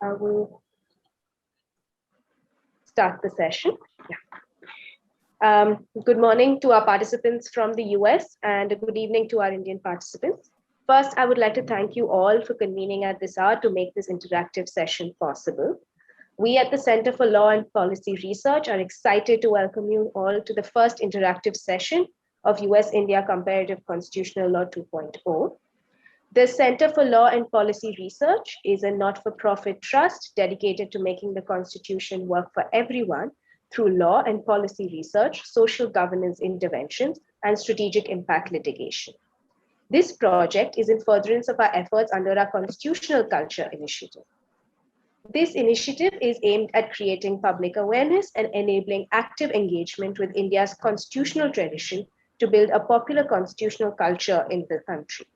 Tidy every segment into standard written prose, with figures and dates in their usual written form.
I will start the session. Good morning to our participants from the US and a good evening to our Indian participants. First, I would like to thank you all for convening at this hour to make this interactive session possible. We at the Center for Law and Policy Research are excited to welcome you all to the first interactive session of US-India Comparative Constitutional Law 2.0. The Center for Law and Policy Research is a not-for-profit trust dedicated to making the Constitution work for everyone through law and policy research, social governance interventions, and strategic impact litigation. This project is in furtherance of our efforts under our Constitutional Culture Initiative. This initiative is aimed at creating public awareness and enabling active engagement with India's constitutional tradition to build a popular constitutional culture in the country.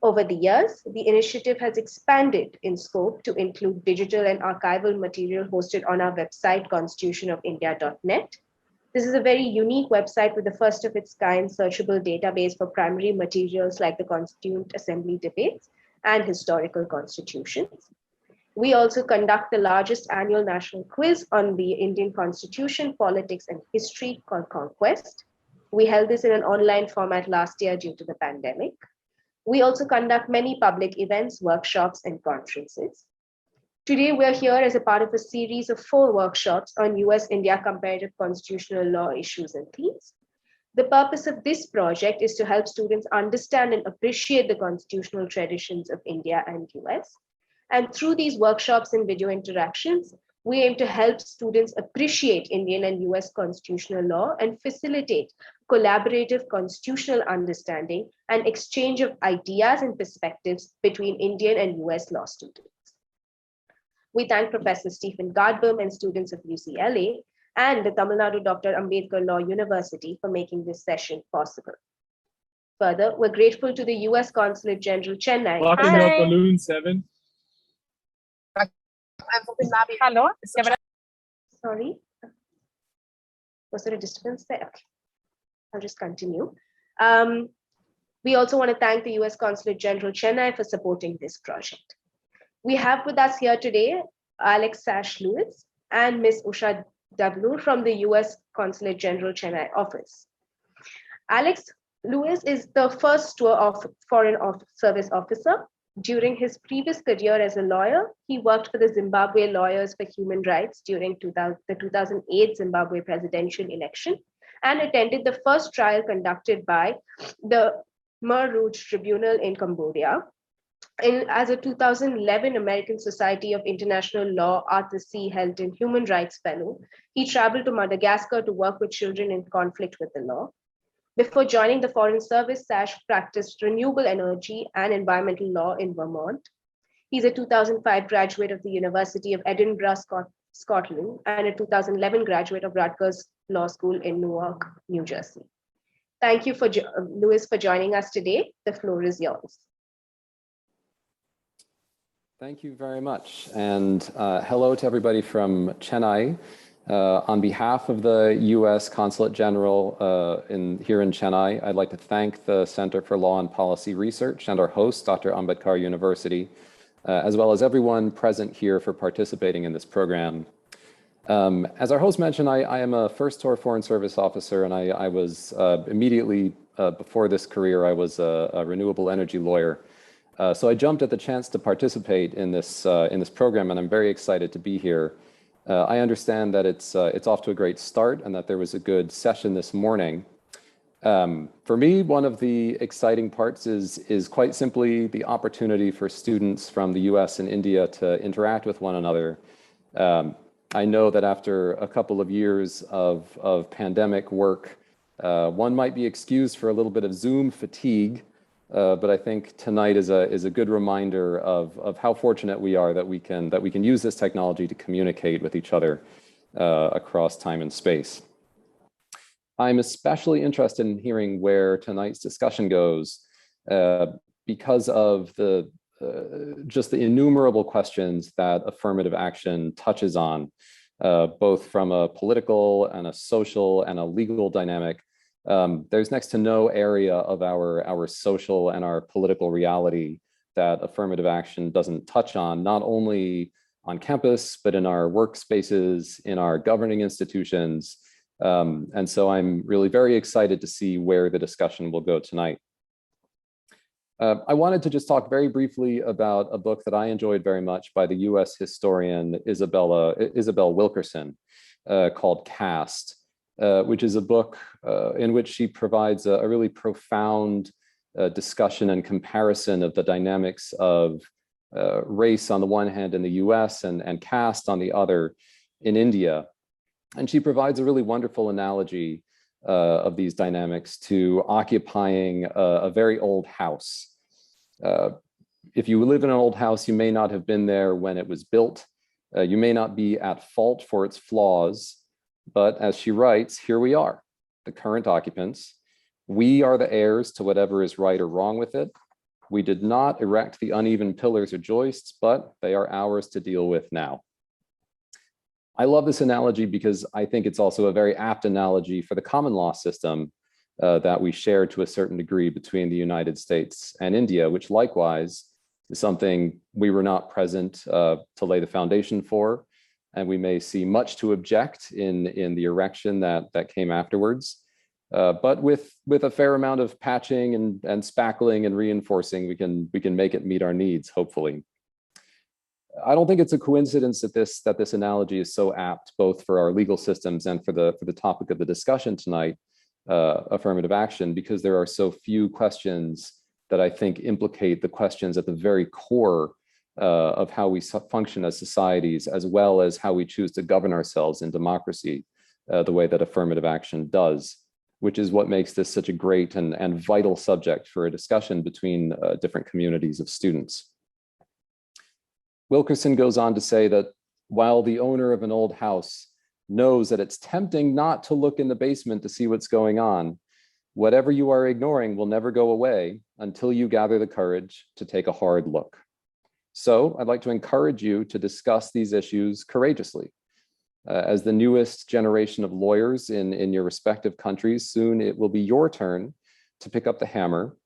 Over the years, the initiative has expanded in scope to include digital and archival material hosted on our website, constitutionofindia.net. This is a very unique website with the first of its kind searchable database for primary materials like the Constituent Assembly debates and historical constitutions. We also conduct the largest annual national quiz on the Indian Constitution, politics, and history called Conquest. We held this in an online format last year due to the pandemic. We also conduct many public events, workshops, and conferences. Today, we're here as a part of a series of 4 workshops on US-India comparative constitutional law issues and themes. The purpose of this project is to help students understand and appreciate the constitutional traditions of India and US. And through these workshops and video interactions, we aim to help students appreciate Indian and US constitutional law and facilitate collaborative constitutional understanding and exchange of ideas and perspectives between Indian and US law students. We thank Professor Stephen Garbaum and students of UCLA and the Tamil Nadu Dr. Ambedkar Law University for making this session possible. Further, we're grateful to the US Consulate General Chennai. Locking up balloon 7. Hello. Sorry. Was there a disturbance there? Okay. I'll just continue. We also want to thank the US Consulate General Chennai for supporting this project. We have with us here today Alex Lewis and Ms. Usha W. from the US Consulate General Chennai office. Alex Lewis is the first tour of Foreign Service officer. During his previous career as a lawyer, he worked for the Zimbabwe Lawyers for Human Rights during the 2008 Zimbabwe presidential election and attended the first trial conducted by the Khmer Rouge Tribunal in Cambodia. As a 2011 American Society of International Law Arthur C. Helton Human Rights Fellow, he traveled to Madagascar to work with children in conflict with the law. Before joining the Foreign Service, Sash practiced renewable energy and environmental law in Vermont. He's a 2005 graduate of the University of Edinburgh, Scotland, and a 2011 graduate of Rutgers Law School in Newark, New Jersey. Thank you, Lewis, for joining us today. The floor is yours. Thank you very much. And hello to everybody from Chennai. On behalf of the U.S. Consulate General here in Chennai, I'd like to thank the Center for Law and Policy Research and our host, Dr. Ambedkar University, as well as everyone present here for participating in this program. As our host mentioned, I am a first tour Foreign Service officer, and I was immediately before this career, I was a renewable energy lawyer. So I jumped at the chance to participate in this program, and I'm very excited to be here. I understand that it's off to a great start and that there was a good session this morning. For me, one of the exciting parts is quite simply the opportunity for students from the US and India to interact with one another. I know that after a couple of years of pandemic work, one might be excused for a little bit of Zoom fatigue. But I think tonight is a good reminder of how fortunate we are that we can use this technology to communicate with each other across time and space. I'm especially interested in hearing where tonight's discussion goes because of just the innumerable questions that affirmative action touches on, both from a political and a social and a legal dynamic. There's next to no area of our social and our political reality that affirmative action doesn't touch on, not only on campus, but in our workspaces, in our governing institutions. And so I'm really very excited to see where the discussion will go tonight. I wanted to just talk very briefly about a book that I enjoyed very much by the US historian Isabel Wilkerson called Caste, which is a book in which she provides a really profound discussion and comparison of the dynamics of race on the one hand in the US and caste on the other in India. And she provides a really wonderful analogy of these dynamics to occupying a very old house. If you live in an old house, you may not have been there when it was built. You may not be at fault for its flaws, but as she writes, here we are, the current occupants. We are the heirs to whatever is right or wrong with it. We did not erect the uneven pillars or joists, but they are ours to deal with now. I love this analogy because I think it's also a very apt analogy for the common law system that we share to a certain degree between the United States and India, which likewise is something we were not present to lay the foundation for. And we may see much to object in the erection that came afterwards. But with a fair amount of patching and spackling and reinforcing, we can make it meet our needs, hopefully. I don't think it's a coincidence that this analogy is so apt, both for our legal systems and for the topic of the discussion tonight, affirmative action, because there are so few questions that I think implicate the questions at the very core of how we function as societies, as well as how we choose to govern ourselves in democracy, the way that affirmative action does, which is what makes this such a great and vital subject for a discussion between different communities of students. Wilkerson goes on to say that while the owner of an old house knows that it's tempting not to look in the basement to see what's going on, whatever you are ignoring will never go away until you gather the courage to take a hard look. So I'd like to encourage you to discuss these issues courageously. As the newest generation of lawyers in your respective countries, soon it will be your turn to pick up the hammer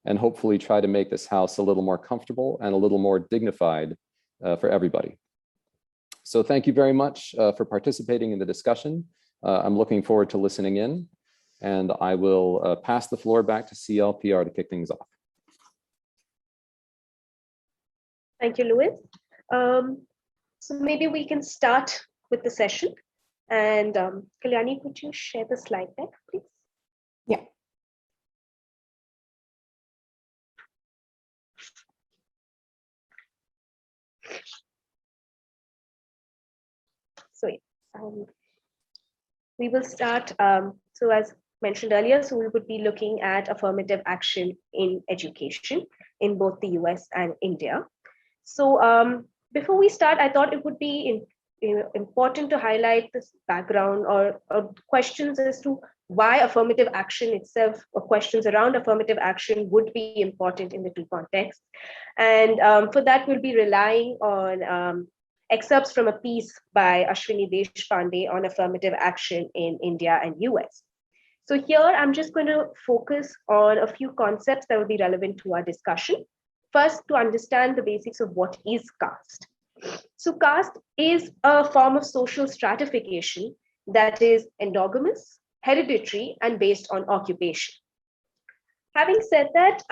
and hopefully try to make this house a little more comfortable and a little more dignified for everybody. So thank you very much for participating in the discussion. I'm looking forward to listening in, and I will pass the floor back to CLPR to kick things off. Thank you, Louis. So maybe we can start with the session. And Kalyani, could you share the slide deck, please? Yeah. So we will start. So as mentioned earlier, so we would be looking at affirmative action in education in both the US and India. So before we start, I thought it would be important to highlight this background or questions as to why affirmative action itself, or questions around affirmative action, would be important in the two contexts. And for that, we'll be relying on excerpts from a piece by Ashwini Deshpande on affirmative action in India and US. So here, I'm just going to focus on a few concepts that will be relevant to our discussion. First, to understand the basics of what is caste. So caste is a form of social stratification that is endogamous, hereditary, and based on occupation. Having said that,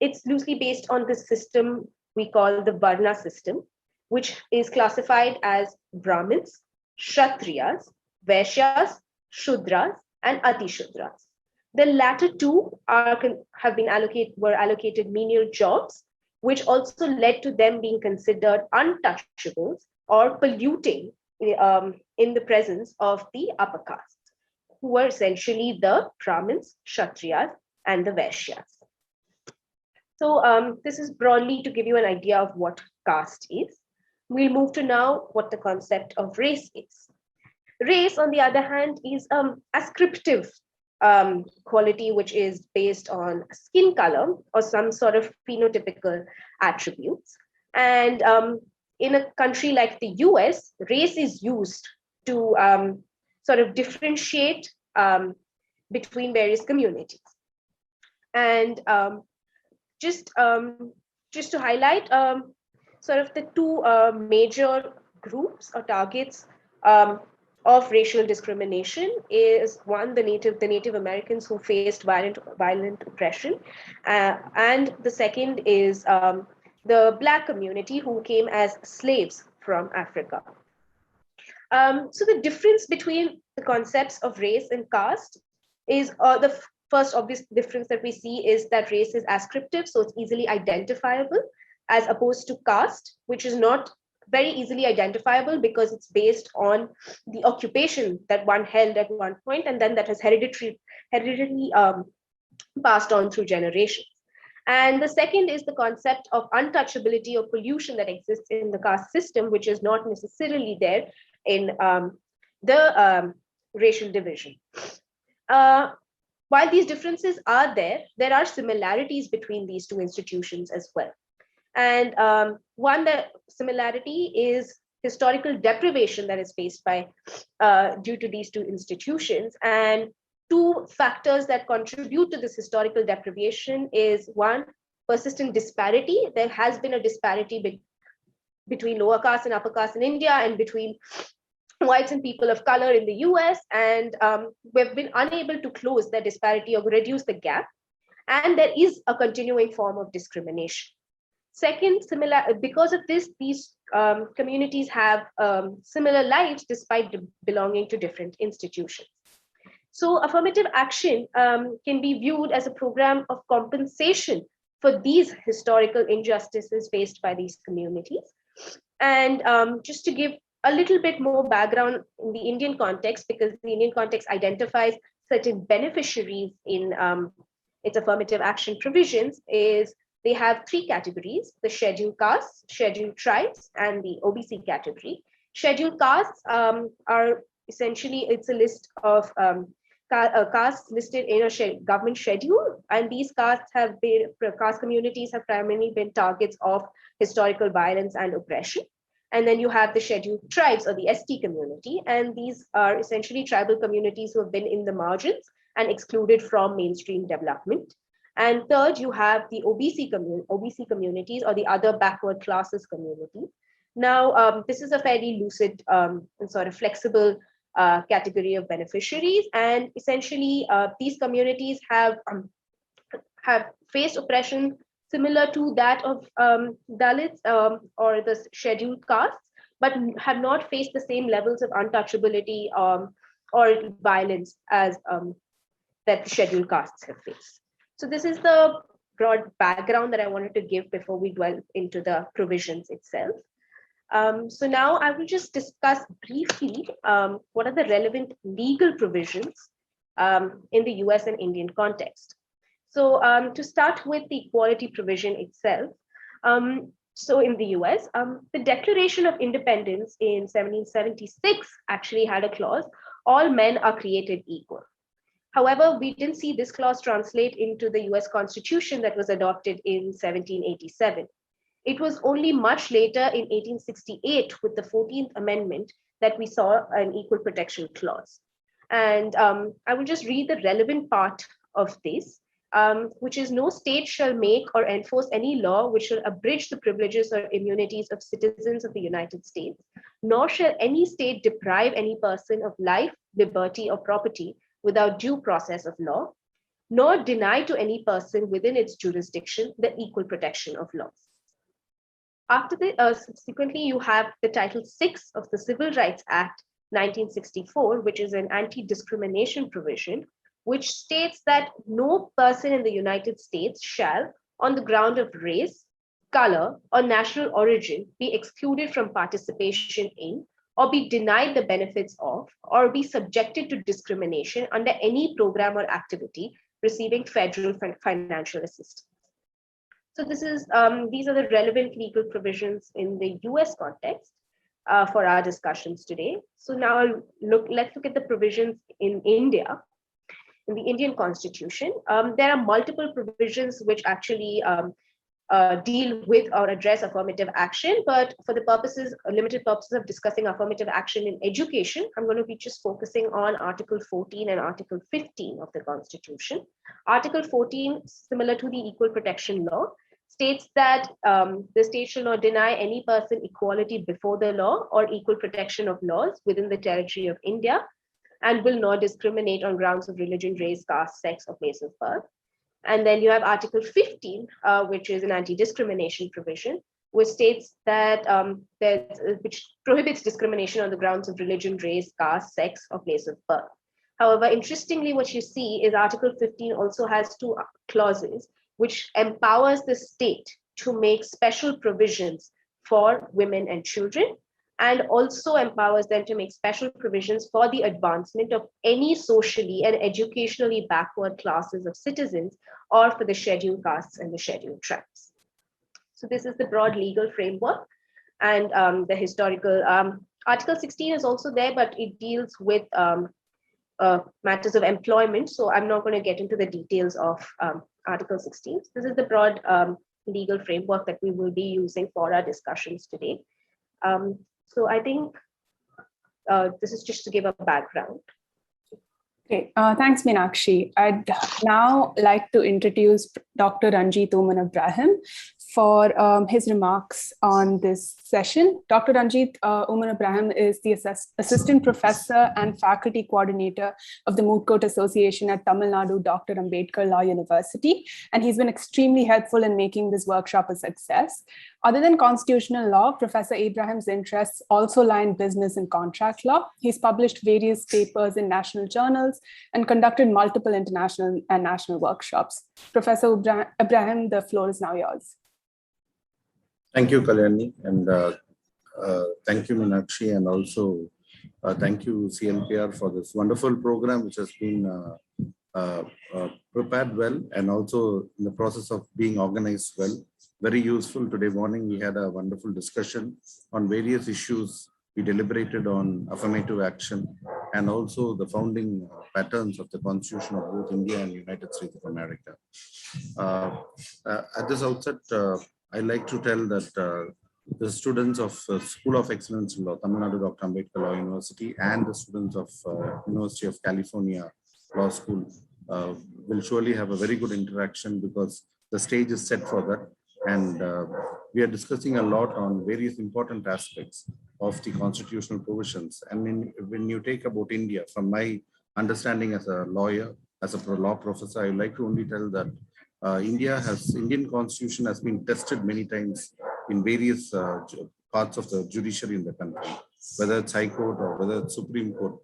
it's loosely based on the system we call the Varna system, which is classified as Brahmins, Kshatriyas, Vaishyas, Shudras, and Atishudras. The latter two were allocated menial jobs, which also led to them being considered untouchables or polluting in the presence of the upper castes, who were essentially the Brahmins, Kshatriyas, and the Vaishyas. So this is broadly to give you an idea of what caste is. We'll move to now what the concept of race is. Race, on the other hand, is ascriptive quality, which is based on skin color or some sort of phenotypical attributes. And in a country like the US, race is used to sort of differentiate between various communities. And just to highlight, sort of the two major groups or targets of racial discrimination is one, the Native Americans who faced violent oppression, and the second is the Black community who came as slaves from Africa. So the difference between the concepts of race and caste is the first obvious difference that we see is that race is ascriptive, so it's easily identifiable, as opposed to caste, which is not very easily identifiable because it's based on the occupation that one held at one point, and then that has hereditary passed on through generations. And the second is the concept of untouchability or pollution that exists in the caste system, which is not necessarily there in the racial division. While these differences are there are similarities between these two institutions as well. And one similarity is historical deprivation that is faced by due to these two institutions. And two factors that contribute to this historical deprivation is one, persistent disparity. There has been a disparity between lower caste and upper caste in India and between whites and people of color in the US, and we've been unable to close that disparity or reduce the gap. And there is a continuing form of discrimination. Second, because of this, these communities have similar lives despite belonging to different institutions. So affirmative action can be viewed as a program of compensation for these historical injustices faced by these communities. And just to give a little bit more background in the Indian context, because the Indian context identifies certain beneficiaries in its affirmative action provisions, is they have three categories: the scheduled castes, scheduled tribes, and the OBC category. Scheduled castes are essentially, it's a list of castes listed in a government schedule, and these caste communities have primarily been targets of historical violence and oppression. And then you have the scheduled tribes or the ST community, and these are essentially tribal communities who have been in the margins and excluded from mainstream development. And third, you have the OBC communities or the other backward classes community. Now, this is a fairly lucid and sort of flexible category of beneficiaries, and essentially these communities have faced oppression similar to that of Dalits or the scheduled castes, but have not faced the same levels of untouchability or violence as that the scheduled castes have faced. So this is the broad background that I wanted to give before we delve into the provisions itself. So now I will just discuss briefly what are the relevant legal provisions in the US and Indian context. So to start with the equality provision itself, so in the US, the Declaration of Independence in 1776 actually had a clause, all men are created equal. However, we didn't see this clause translate into the US Constitution that was adopted in 1787. It was only much later in 1868 with the 14th Amendment that we saw an equal protection clause. And I will just read the relevant part of this, which is, no state shall make or enforce any law which shall abridge the privileges or immunities of citizens of the United States, nor shall any state deprive any person of life, liberty, or property without due process of law, nor deny to any person within its jurisdiction the equal protection of laws. After the subsequently, you have the Title VI of the Civil Rights Act 1964, which is an anti-discrimination provision, which states that no person in the United States shall, on the ground of race, color, or national origin, be excluded from participation in, or be denied the benefits of, or be subjected to discrimination under any program or activity receiving federal financial assistance. So this is these are the relevant legal provisions in the US context for our discussions today. So now let's look at the provisions in India. In the Indian Constitution, there are multiple provisions which actually deal with or address affirmative action, but for the limited purposes of discussing affirmative action in education, I'm going to be just focusing on Article 14 and Article 15 of the Constitution. Article 14, similar to the Equal Protection Law, states that the state shall not deny any person equality before the law or equal protection of laws within the territory of India, and will not discriminate on grounds of religion, race, caste, sex, or place of birth. And then you have Article 15, which is an anti-discrimination provision, which states that which prohibits discrimination on the grounds of religion, race, caste, sex, or place of birth. However, interestingly, what you see is Article 15 also has two clauses which empowers the state to make special provisions for women and children, and also empowers them to make special provisions for the advancement of any socially and educationally backward classes of citizens, or for the scheduled castes and the scheduled tribes. So this is the broad legal framework, and the historical. Article 16 is also there, but it deals with matters of employment. So I'm not going to get into the details of Article 16. This is the broad legal framework that we will be using for our discussions today. So I think this is just to give a background. Okay, thanks, Meenakshi. I'd now like to introduce Dr. Ranjit Ibrahim for his remarks on this session. Dr. Ranjit Ibrahim is the Assistant Professor and Faculty Coordinator of the Moot Court Association at Tamil Nadu Dr. Ambedkar Law University, and he's been extremely helpful in making this workshop a success. Other than constitutional law, Professor Ibrahim's interests also lie in business and contract law. He's published various papers in national journals and conducted multiple international and national workshops. Professor Ibrahim, the floor is now yours. Thank you, Kalyani, and thank you, Meenakshi, and also thank you, CLPR, for this wonderful program, which has been prepared well and also in the process of being organized well. Very useful. Today morning, we had a wonderful discussion on various issues. We deliberated on affirmative action and also the founding patterns of the Constitution of both India and United States of America. At this outset, I'd like to tell that the students of School of Excellence in Law, Tamil Nadu Dr. Ambedkar Law University, and the students of University of California Law School will surely have a very good interaction because the stage is set for that. And we are discussing a lot on various important aspects of the constitutional provisions. And when you take about India, from my understanding as a lawyer, as a law professor, I would like to only tell that Indian constitution has been tested many times in various parts of the judiciary in the country, whether it's High Court or whether it's Supreme Court.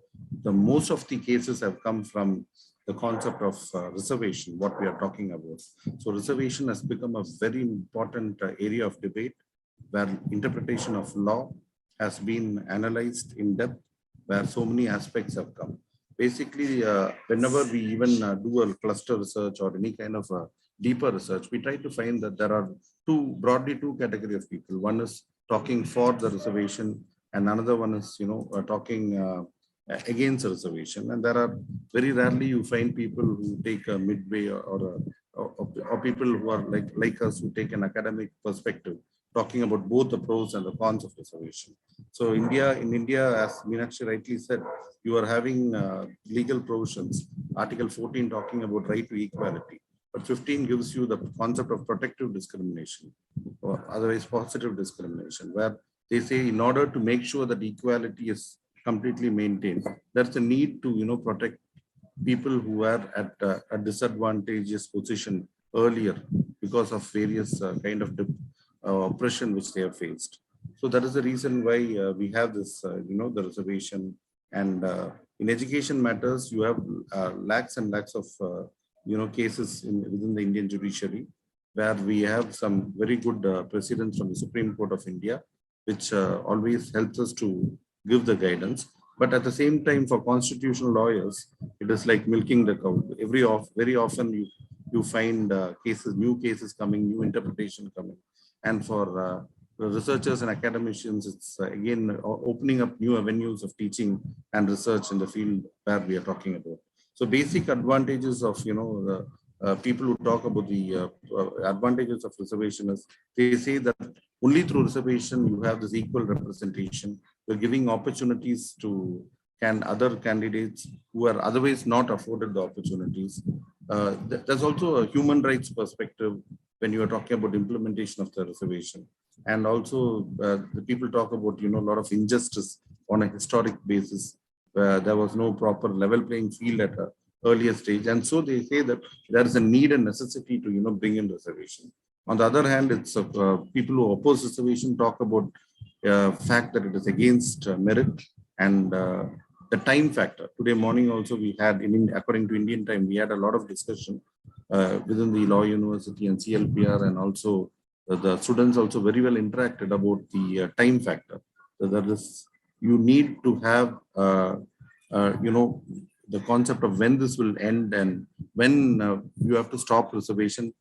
Most of the cases have come from the concept of reservation, what we are talking about. So reservation has become a very important area of debate where interpretation of law has been analyzed in depth, where so many aspects have come. Basically, whenever we even do a cluster research or any kind of deeper research, we try to find that there are broadly two categories of people. One is talking for the reservation, and another one is, talking against a reservation. And there are very rarely you find people who take a midway or people who are like us who take an academic perspective, talking about both the pros and the cons of reservation. So in India, as Meenakshi rightly said, you are having legal provisions, Article 14 talking about right to equality, but 15 gives you the concept of protective discrimination or otherwise positive discrimination, where they say in order to make sure that equality is completely maintained, there's a need to protect people who are at a disadvantageous position earlier because of various kind of oppression which they have faced. So that is the reason why we have this, the reservation. And in education matters, you have lakhs and lakhs of cases within the Indian judiciary, where we have some very good precedents from the Supreme Court of India, which always helps us to give the guidance. But at the same time, for constitutional lawyers, it is like milking the cow. Very often you find new cases coming, new interpretation coming. And for researchers and academicians, it's again opening up new avenues of teaching and research in the field where we are talking about. So basic advantages of people who talk about the advantages of reservation is they say that only through reservation you have this equal representation. You're giving opportunities to other candidates who are otherwise not afforded the opportunities. There's also a human rights perspective when you are talking about implementation of the reservation. And also the people talk about, a lot of injustice on a historic basis, where there was no proper level playing field at an earlier stage. And so they say that there is a need and necessity to, bring in reservation. On the other hand, it's people who oppose reservation talk about fact that it is against merit and the time factor. Today morning also we had, according to Indian time, we had a lot of discussion within the Law University and CLPR, and also the students also very well interacted about the time factor. So that is, you need to have, the concept of when this will end and when you have to stop reservation.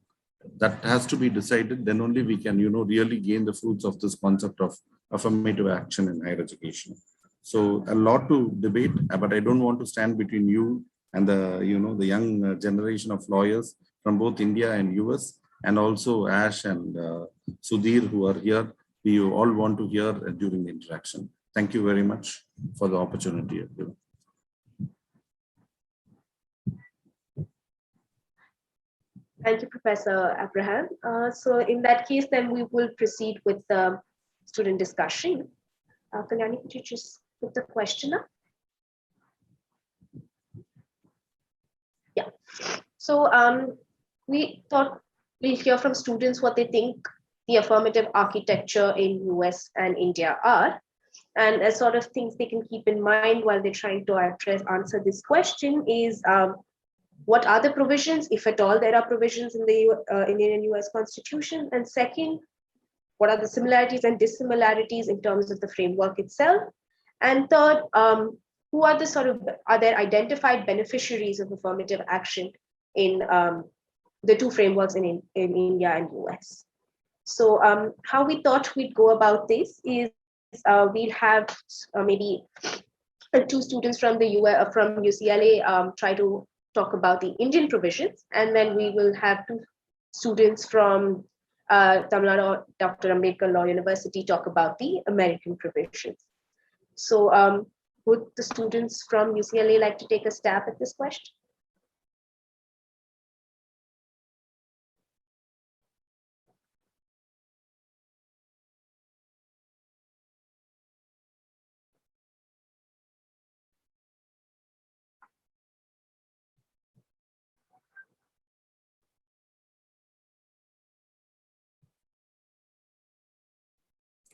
That has to be decided. Then only we can, really gain the fruits of this concept of affirmative action in higher education. So a lot to debate, but I don't want to stand between you and the young generation of lawyers from both India and US, and also Ash and Sudhir who are here. We all want to hear during the interaction. Thank you very much for the opportunity. Thank you, Professor Abraham. So in that case, then we will proceed with the student discussion. Kalyani, could you just put the question up? Yeah. So we thought we'll hear from students what they think the affirmative architecture in US and India are, and as sort of things they can keep in mind while they're trying to answer this question is what are the provisions, if at all there are provisions in the Indian and US Constitution, and second, what are the similarities and dissimilarities in terms of the framework itself, and third, who are are there identified beneficiaries of affirmative action in the two frameworks in India and US. So how we thought we'd go about this is we'll have maybe two students from the US, from UCLA try to talk about the Indian provisions, and then we will have two students from Tamil Nadu, Dr. Ambedkar Law University talk about the American provisions. So would the students from UCLA like to take a stab at this question?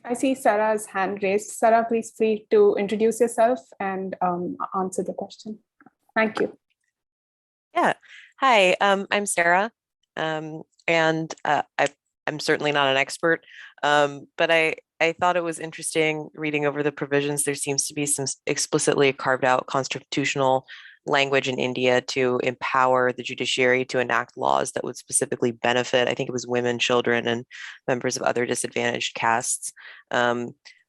I see Sarah's hand raised. Sarah, please free to introduce yourself and answer the question. Thank you. Yeah. Hi, I'm Sarah, and I'm certainly not an expert, but I thought it was interesting reading over the provisions. There seems to be some explicitly carved out constitutional language in India to empower the judiciary to enact laws that would specifically benefit, I think it was women, children, and members of other disadvantaged castes,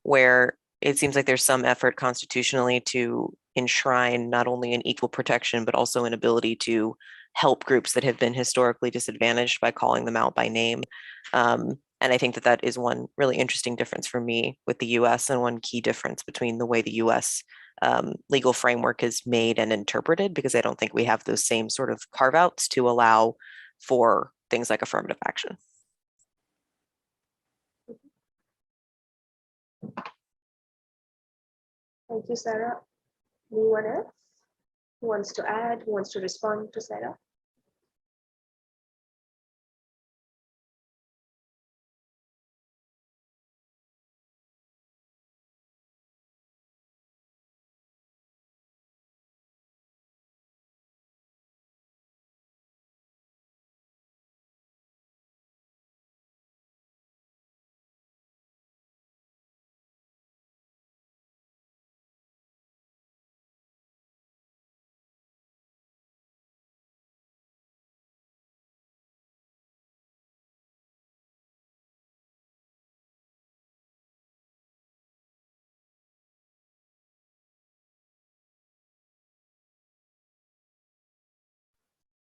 where it seems like there's some effort constitutionally to enshrine not only an equal protection, but also an ability to help groups that have been historically disadvantaged by calling them out by name. And I think that that is one really interesting difference for me with the US, and one key difference between the way the US legal framework is made and interpreted, because I don't think we have those same sort of carve outs to allow for things like affirmative action. Thank you, Sarah. Anyone else who wants to add, who wants to respond to Sarah?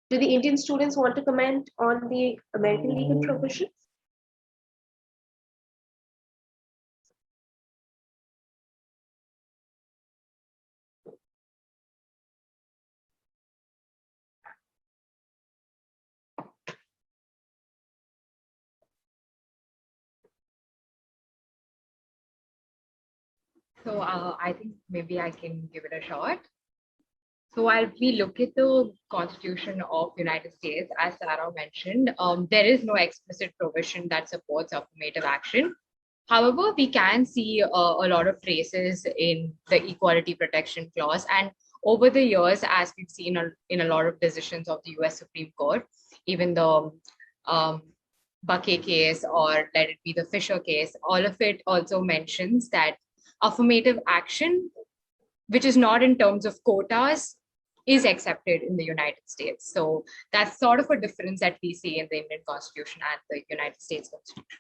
Do the Indian students want to comment on the American legal provisions? So I think maybe I can give it a shot. So while we look at the Constitution of United States, as Sarah mentioned, there is no explicit provision that supports affirmative action. However, we can see a lot of traces in the Equality Protection Clause. And over the years, as we've seen in a lot of decisions of the US Supreme Court, even the Buckey case or let it be the Fisher case, all of it also mentions that affirmative action, which is not in terms of quotas, is accepted in the United States. So that's sort of a difference that we see in the Indian Constitution and the United States Constitution.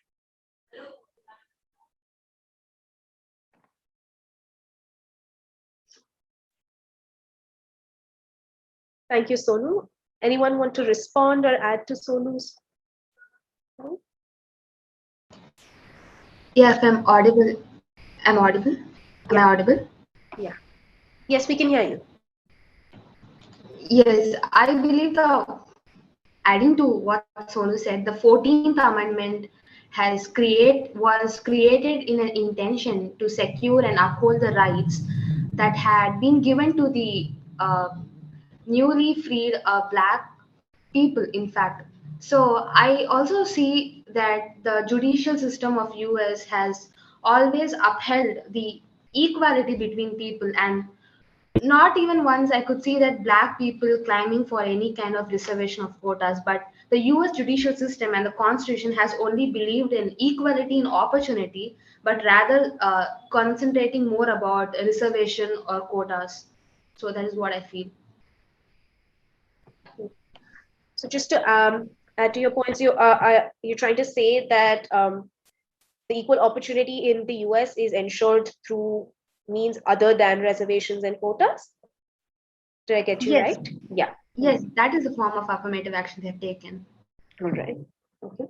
Thank you, Sonu. Anyone want to respond or add to Sonu's? Yeah, if I'm audible. I'm audible. Am I audible? Yeah. Yes, we can hear you. Yes, I believe adding to what Sonu said, the 14th Amendment was created in an intention to secure and uphold the rights that had been given to the newly freed Black people, in fact. So I also see that the judicial system of US has always upheld the equality between people, and not even once I could see that Black people claiming for any kind of reservation of quotas, but the US judicial system and the Constitution has only believed in equality in opportunity, but rather concentrating more about reservation or quotas. So that is what I feel. So just to add to your points, you're trying to say that the equal opportunity in the US is ensured through means other than reservations and quotas? Did I get you Yes. right? Yeah. Yes, that is a form of affirmative action they have taken. All right. Okay.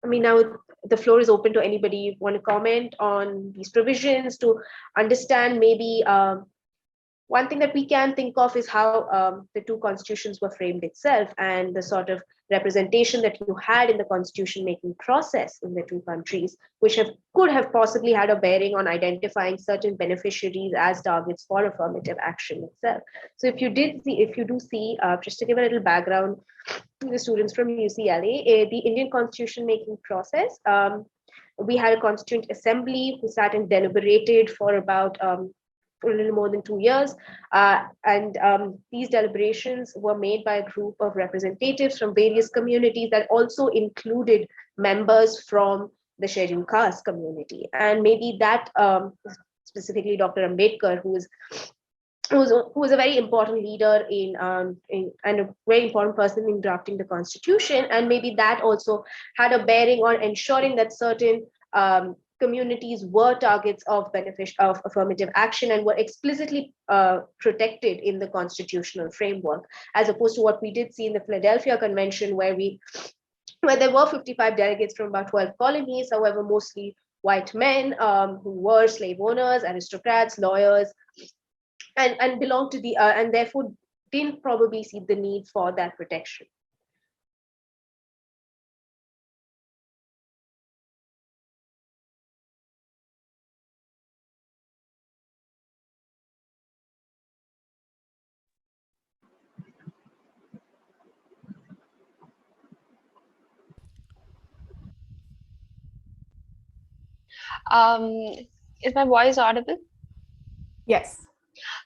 I mean, now the floor is open to anybody want to comment on these provisions to understand maybe one thing that we can think of is how the two constitutions were framed itself and the sort of representation that you had in the constitution making process in the two countries, which could have possibly had a bearing on identifying certain beneficiaries as targets for affirmative action itself. So if you do see, just to give a little background to the students from UCLA, the Indian constitution making process, we had a constituent assembly who sat and deliberated for about for a little more than 2 years. And these deliberations were made by a group of representatives from various communities that also included members from the scheduled caste community. And maybe that specifically Dr. Ambedkar, who was a very important leader in and a very important person in drafting the constitution, and maybe that also had a bearing on ensuring that certain communities were targets of affirmative action and were explicitly protected in the constitutional framework, as opposed to what we did see in the Philadelphia Convention, where there were 55 delegates from about 12 colonies, however, mostly white men who were slave owners, aristocrats, lawyers, and belonged to the and therefore didn't probably see the need for that protection. Is my voice audible? Yes.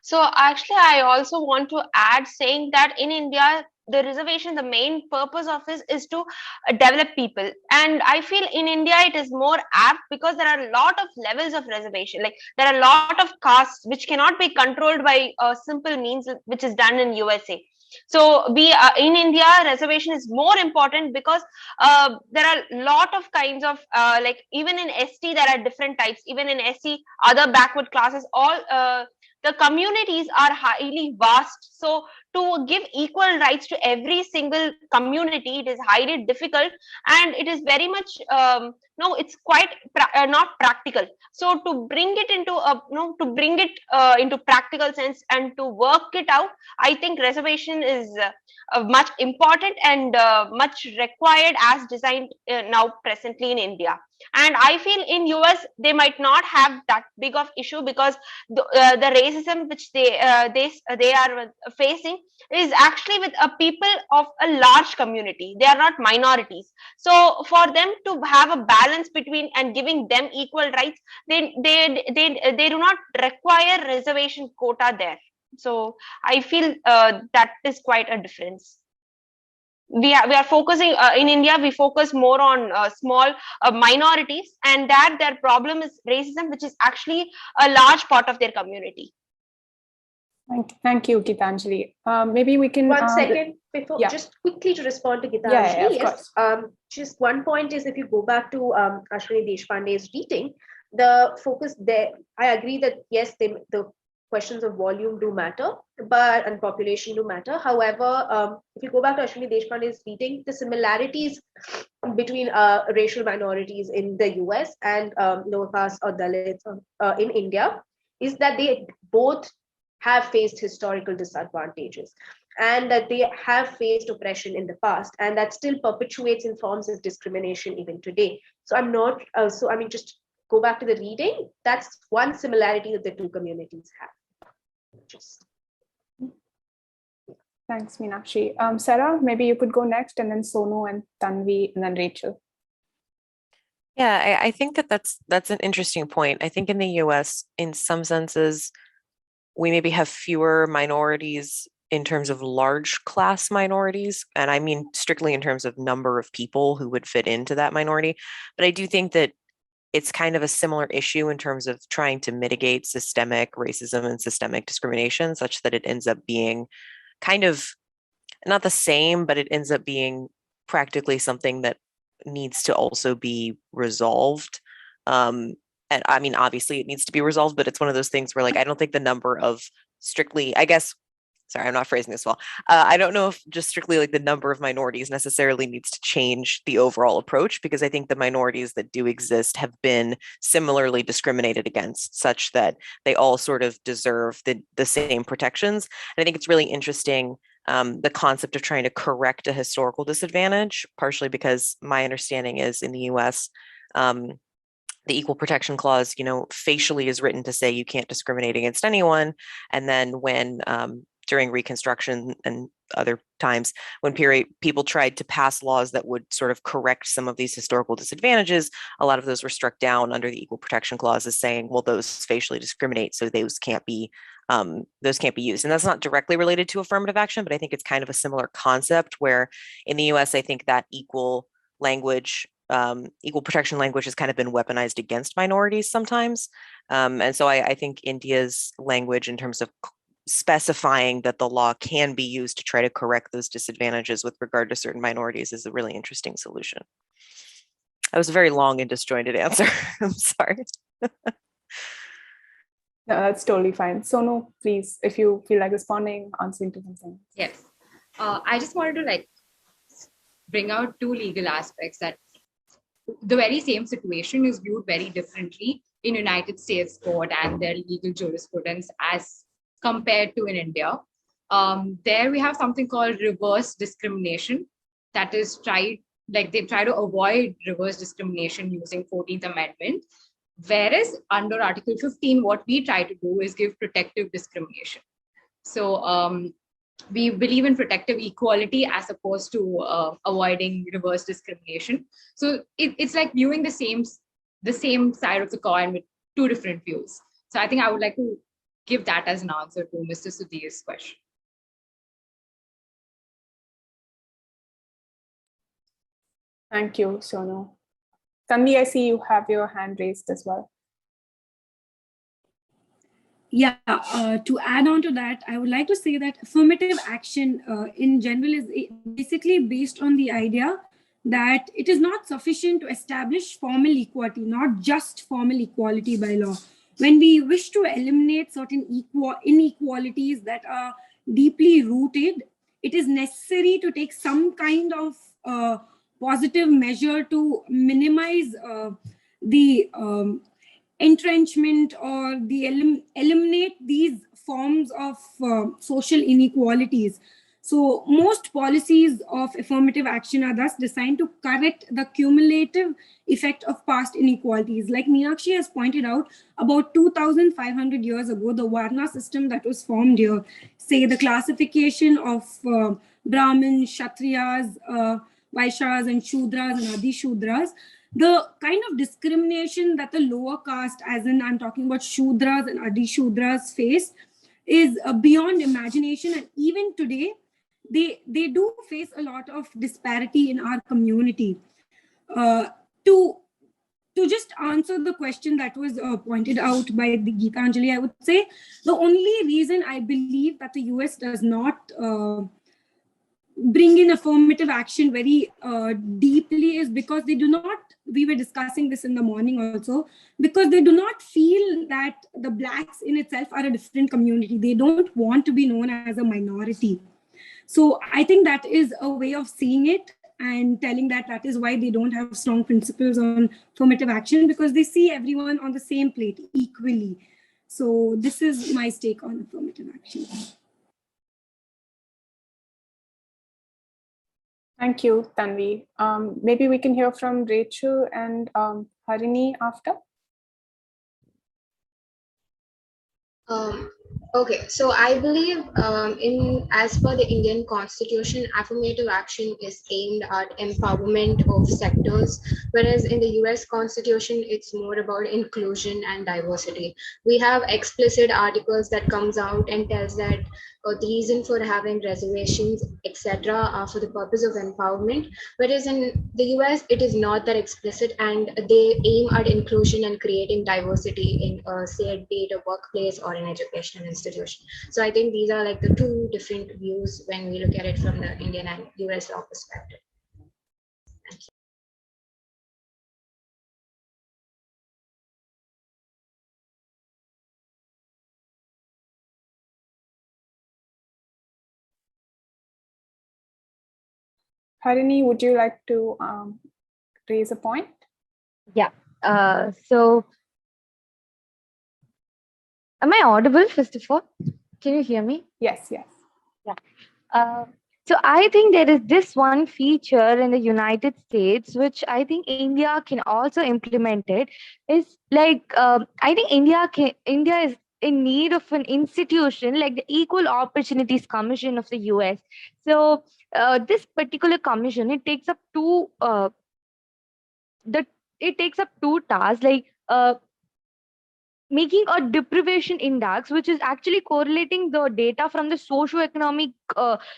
So actually, I also want to add saying that in India, the reservation, the main purpose of it is to develop people. And I feel in India, it is more apt because there are a lot of levels of reservation. Like there are a lot of castes which cannot be controlled by simple means, which is done in USA. So we in India, reservation is more important because there are a lot of kinds of like even in ST there are different types. Even in SC, other backward classes, all the communities are highly vast. So to give equal rights to every single community, it is highly difficult, and it is very much no, it's quite not practical. So to bring it into a into practical sense and to work it out, I think reservation is much important and much required as designed now presently in India. And I feel in US they might not have that big of issue, because the racism which they are facing is actually with a people of a large community. They are not minorities. So for them to have a balance between and giving them equal rights, they do not require reservation quota there. So I feel that is quite a difference. We are focusing in India, we focus more on small minorities, and that their problem is racism, which is actually a large part of their community. Thank you, Gitanjali. Maybe we can... One second before, just quickly to respond to Gitanjali. Yes. Just one point is, if you go back to Ashwini Deshpande's reading, the focus there, I agree that yes, the questions of volume do matter, and population do matter. However, if you go back to Ashwini Deshpande's reading, the similarities between racial minorities in the US and lower caste or Dalits in India is that they both have faced historical disadvantages, and that they have faced oppression in the past, and that still perpetuates in forms of discrimination even today. So I'm not, just go back to the reading. That's one similarity that the two communities have. Thanks, Meenakshi. Sarah, maybe you could go next, and then Sonu and Tanvi, and then Rachel. Yeah, I think that's an interesting point. I think in the US, in some senses, we maybe have fewer minorities in terms of large class minorities. And I mean strictly in terms of number of people who would fit into that minority. But I do think that it's kind of a similar issue in terms of trying to mitigate systemic racism and systemic discrimination, such that it ends up being kind of not the same, but it ends up being practically something that needs to also be resolved. And I mean, obviously it needs to be resolved, but it's one of those things where, like, I don't think the number of strictly, I guess, sorry, I'm not phrasing this well. I don't know if just strictly like the number of minorities necessarily needs to change the overall approach, because I think the minorities that do exist have been similarly discriminated against, such that they all sort of deserve the same protections. And I think it's really interesting, the concept of trying to correct a historical disadvantage, partially because my understanding is in the US, the Equal Protection Clause, facially is written to say you can't discriminate against anyone. And then when during Reconstruction and other times when people tried to pass laws that would sort of correct some of these historical disadvantages, a lot of those were struck down under the Equal Protection Clause as saying, well, those facially discriminate, so those can't be used. And that's not directly related to affirmative action, but I think it's kind of a similar concept, where in the US, I think that equal protection language has kind of been weaponized against minorities sometimes. And so I think India's language in terms of specifying that the law can be used to try to correct those disadvantages with regard to certain minorities is a really interesting solution. That was a very long and disjointed answer. I'm sorry. No, that's totally fine. Sonu, please, if you feel like responding, answering to something. Yes. I just wanted to bring out two legal aspects, that the very same situation is viewed very differently in United States court and their legal jurisprudence as compared to in India. There we have something called reverse discrimination, that is they try to avoid reverse discrimination using 14th Amendment. Whereas under Article 15, what we try to do is give protective discrimination. So we believe in protective equality as opposed to avoiding reverse discrimination. So it's like viewing the same side of the coin with two different views. So I think I would like to give that as an answer to Mr. Sudhir's question. Thank you, Sonu. Tanvi, I see you have your hand raised as well. Yeah, to add on to that, I would like to say that affirmative action in general is basically based on the idea that it is not sufficient to establish formal equality, not just formal equality by law. when we wish to eliminate certain inequalities that are deeply rooted, it is necessary to take some kind of positive measure to minimize the entrenchment or the eliminate these forms of social inequalities. So most policies of affirmative action are thus designed to correct the cumulative effect of past inequalities. Like Meenakshi has pointed out, about 2,500 years ago, the Varna system that was formed here, say the classification of Brahmins, Kshatriyas, Vaishyas and Shudras and Adi Shudras, the kind of discrimination that the lower caste, as in I'm talking about Shudras and Adi Shudras, face is beyond imagination. And even today, they do face a lot of disparity in our community. To just answer the question that was pointed out by the Geetanjali, I would say the only reason I believe that the US does not bring in affirmative action very deeply is because they do not, we were discussing this in the morning also, because they do not feel that the Blacks in itself are a different community. They don't want to be known as a minority. So I think that is a way of seeing it and telling that that is why they don't have strong principles on affirmative action, because they see everyone on the same plate equally. So this is my take on affirmative action. Thank you, Tanvi. Maybe we can hear from Rachel and Harini after. Okay, so I believe as per the Indian Constitution, affirmative action is aimed at empowerment of sectors, whereas in the US Constitution, it's more about inclusion and diversity. We have explicit articles that comes out and tells that the reason for having reservations, etc., are for the purpose of empowerment, whereas in the US, it is not that explicit, and they aim at inclusion and creating diversity in, say, be it a workplace or an educational institution. So I think these are like the two different views when we look at it from the Indian and US law perspective. Thank you. Harini, would you like to raise a point? Yeah. So, am I audible, first of all? Can you hear me? Yes, yes. Yeah. So, I think there is this one feature in the United States, which I think India can also implement it, is like, I think India is in need of an institution like the Equal Opportunities Commission of the US. So, this particular commission, it takes up two tasks, like making a deprivation index, which is actually correlating the data from the socio-economic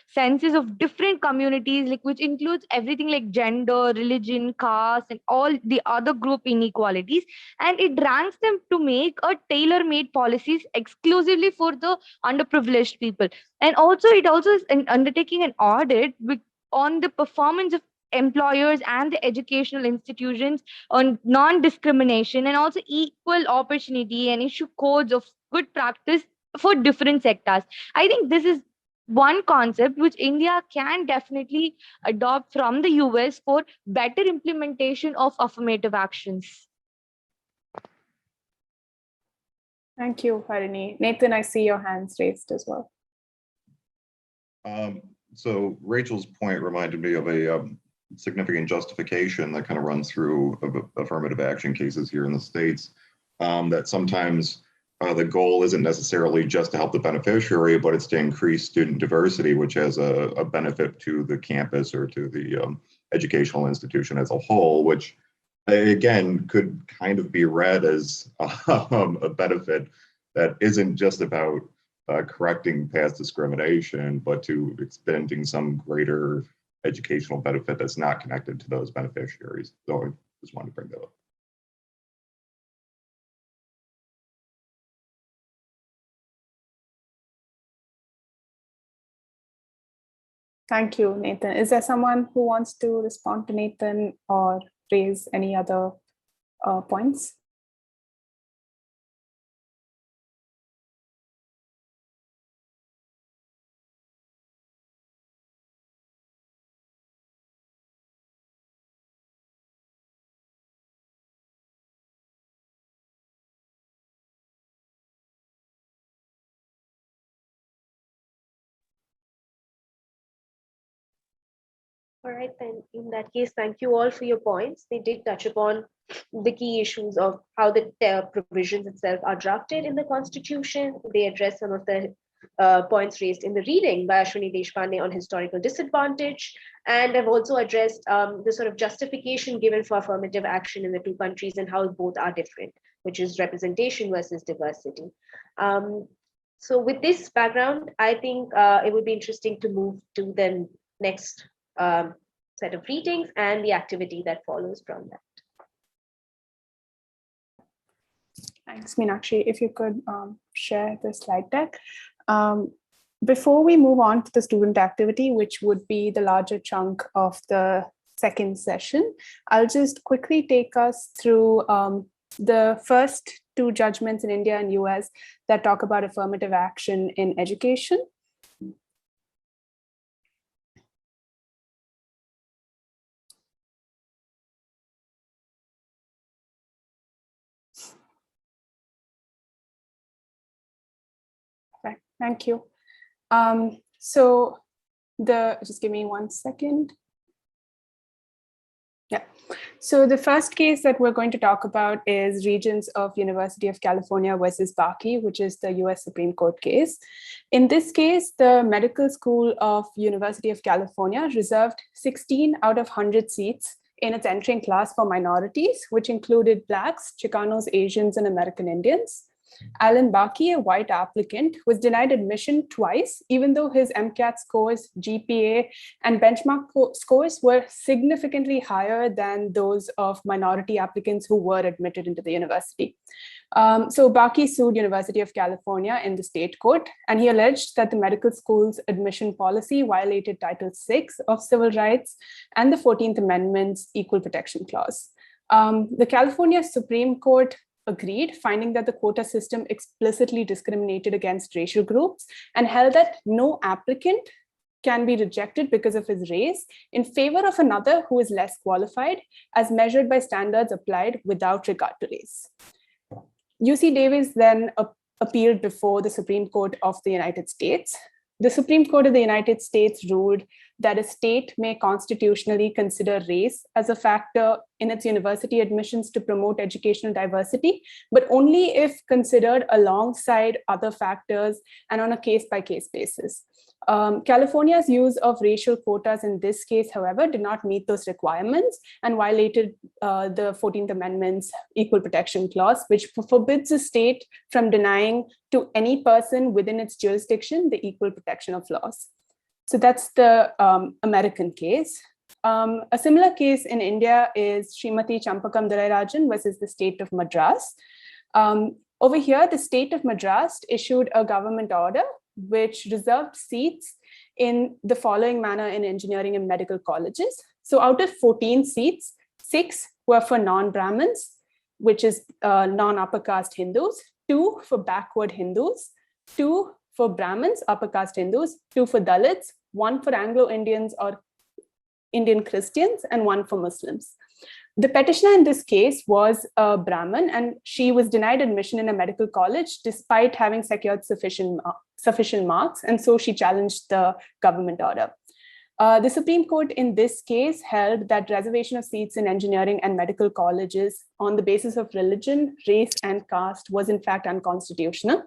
census of different communities, like which includes everything like gender, religion, caste, and all the other group inequalities, and it ranks them to make a tailor-made policies exclusively for the underprivileged people. And also it also is undertaking an audit on the performance of employers and the educational institutions on non-discrimination and also equal opportunity, and issue codes of good practice for different sectors. I think this is one concept which India can definitely adopt from the US for better implementation of affirmative actions. Thank you, Harini. Nathan, I see your hands raised as well. So Rachel's point reminded me of a significant justification that kind of runs through affirmative action cases here in the States, that sometimes the goal isn't necessarily just to help the beneficiary, but it's to increase student diversity, which has a benefit to the campus or to the educational institution as a whole, which again could kind of be read as a benefit that isn't just about correcting past discrimination, but to expanding some greater educational benefit that's not connected to those beneficiaries. So I just wanted to bring that up. Thank you, Nathan. Is there someone who wants to respond to Nathan or raise any other points? All right, then in that case, thank you all for your points. They did touch upon the key issues of how the provisions itself are drafted in the Constitution. They address some of the points raised in the reading by Ashwini Deshpande on historical disadvantage. And I've also addressed the sort of justification given for affirmative action in the two countries and how both are different, which is representation versus diversity. So with this background, I think it would be interesting to move to the next set of readings and the activity that follows from that. Thanks, Meenakshi. If you could share the slide deck. Before we move on to the student activity, which would be the larger chunk of the second session, I'll just quickly take us through the first two judgments in India and US that talk about affirmative action in education. Right, thank you. Just give me 1 second. Yeah. So the first case that we're going to talk about is Regents of University of California versus Baki, which is the US Supreme Court case. In this case, the Medical School of University of California reserved 16 out of 100 seats in its entering class for minorities, which included Blacks, Chicanos, Asians, and American Indians. Alan Baki, a white applicant, was denied admission twice, even though his MCAT scores, GPA, and benchmark scores were significantly higher than those of minority applicants who were admitted into the university. So Baki sued University of California in the state court, and he alleged that the medical school's admission policy violated Title VI of Civil Rights and the 14th Amendment's Equal Protection Clause. The California Supreme Court agreed, finding that the quota system explicitly discriminated against racial groups and held that no applicant can be rejected because of his race in favor of another who is less qualified, as measured by standards applied without regard to race. UC Davis then appealed before the Supreme Court of the United States. The Supreme Court of the United States ruled that a state may constitutionally consider race as a factor in its university admissions to promote educational diversity, but only if considered alongside other factors and on a case-by-case basis. California's use of racial quotas in this case, however, did not meet those requirements and violated the 14th Amendment's Equal Protection Clause, which forbids a state from denying to any person within its jurisdiction the equal protection of laws. So that's the American case. A similar case in India is Srimati Champakam Dorairajan versus the state of Madras. Over here, the state of Madras issued a government order which reserved seats in the following manner in engineering and medical colleges. So out of 14 seats, 6 were for non-Brahmins, which is non-upper caste Hindus, 2 for backward Hindus, 2 for Brahmins, upper caste Hindus, 2 for Dalits, 1 for Anglo-Indians or Indian Christians, and 1 for Muslims. The petitioner in this case was a Brahmin, and she was denied admission in a medical college despite having secured sufficient marks, and so she challenged the government order. The Supreme Court in this case held that reservation of seats in engineering and medical colleges on the basis of religion, race, and caste was in fact unconstitutional.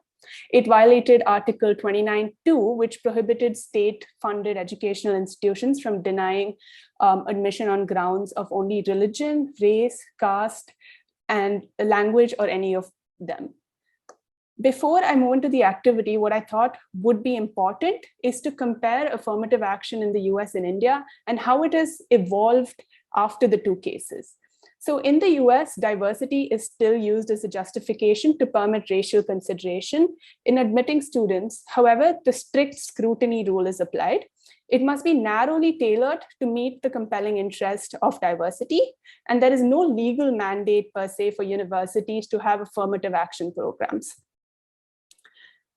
It violated Article 29(2), which prohibited state-funded educational institutions from denying admission on grounds of only religion, race, caste, and language, or any of them. Before I move into the activity, what I thought would be important is to compare affirmative action in the US and India and how it has evolved after the two cases. So in the US, diversity is still used as a justification to permit racial consideration in admitting students. However, the strict scrutiny rule is applied. It must be narrowly tailored to meet the compelling interest of diversity, and there is no legal mandate per se for universities to have affirmative action programs.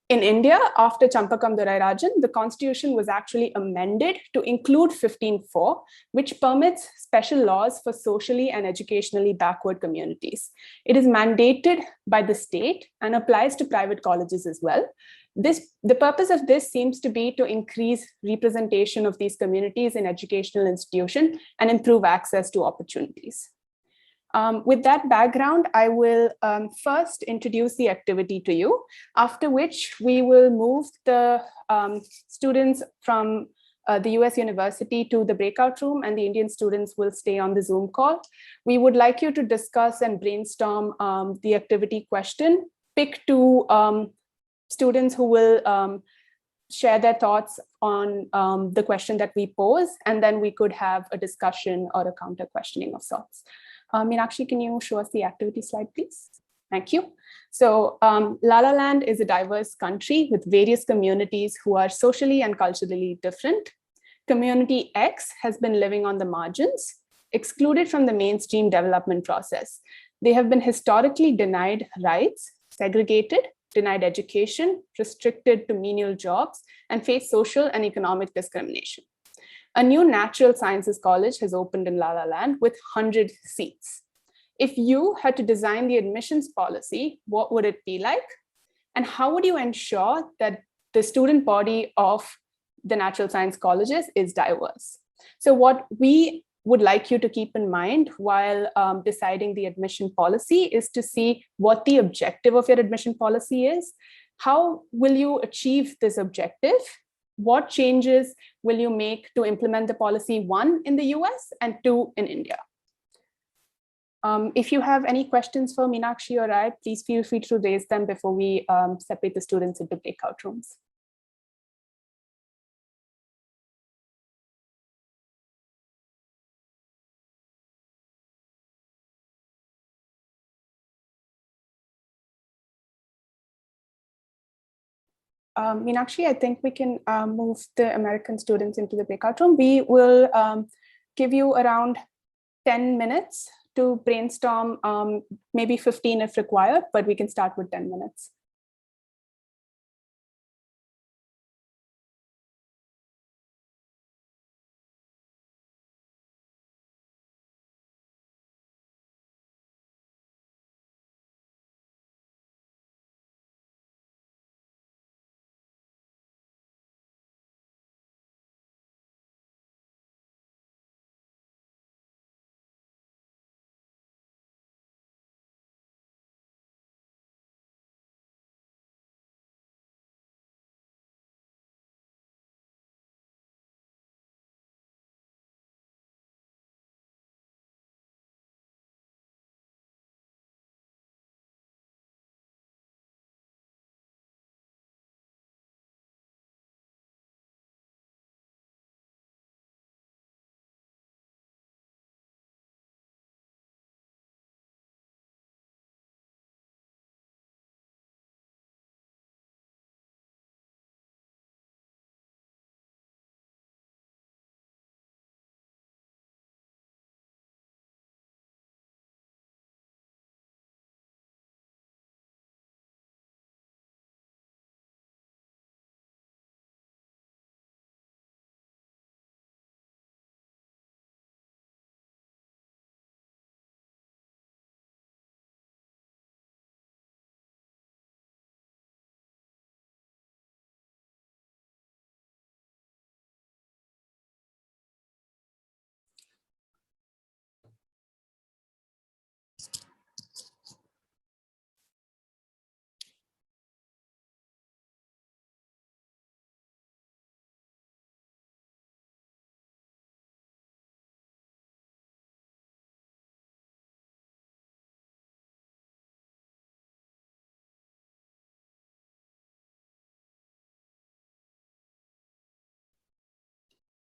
In India, after Champakam Dorairajan, the constitution was actually amended to include 15(4), which permits special laws for socially and educationally backward communities. It is mandated by the state and applies to private colleges as well. The purpose of this seems to be to increase representation of these communities in educational institutions and improve access to opportunities. With that background, I will first introduce the activity to you, after which we will move the students from the US University to the breakout room, and the Indian students will stay on the Zoom call. We would like you to discuss and brainstorm the activity question. Pick two students who will share their thoughts on the question that we pose, and then we could have a discussion or a counter questioning of sorts. Meenakshi, can you show us the activity slide, please? Thank you. So La La Land is a diverse country with various communities who are socially and culturally different. Community X has been living on the margins, excluded from the mainstream development process. They have been historically denied rights, segregated, denied education, restricted to menial jobs, and face social and economic discrimination. A new natural sciences college has opened in La La Land with 100 seats. If you had to design the admissions policy, what would it be like? And how would you ensure that the student body of the natural science colleges is diverse? So what we would like you to keep in mind while deciding the admission policy is to see what the objective of your admission policy is. How will you achieve this objective? What changes will you make to implement the policy, 1 in the US and 2 in India? If you have any questions for Meenakshi or I, please feel free to raise them before we separate the students into breakout rooms. Meenakshi, I think we can move the American students into the breakout room. We will give you around 10 minutes to brainstorm, maybe 15 if required, but we can start with 10 minutes.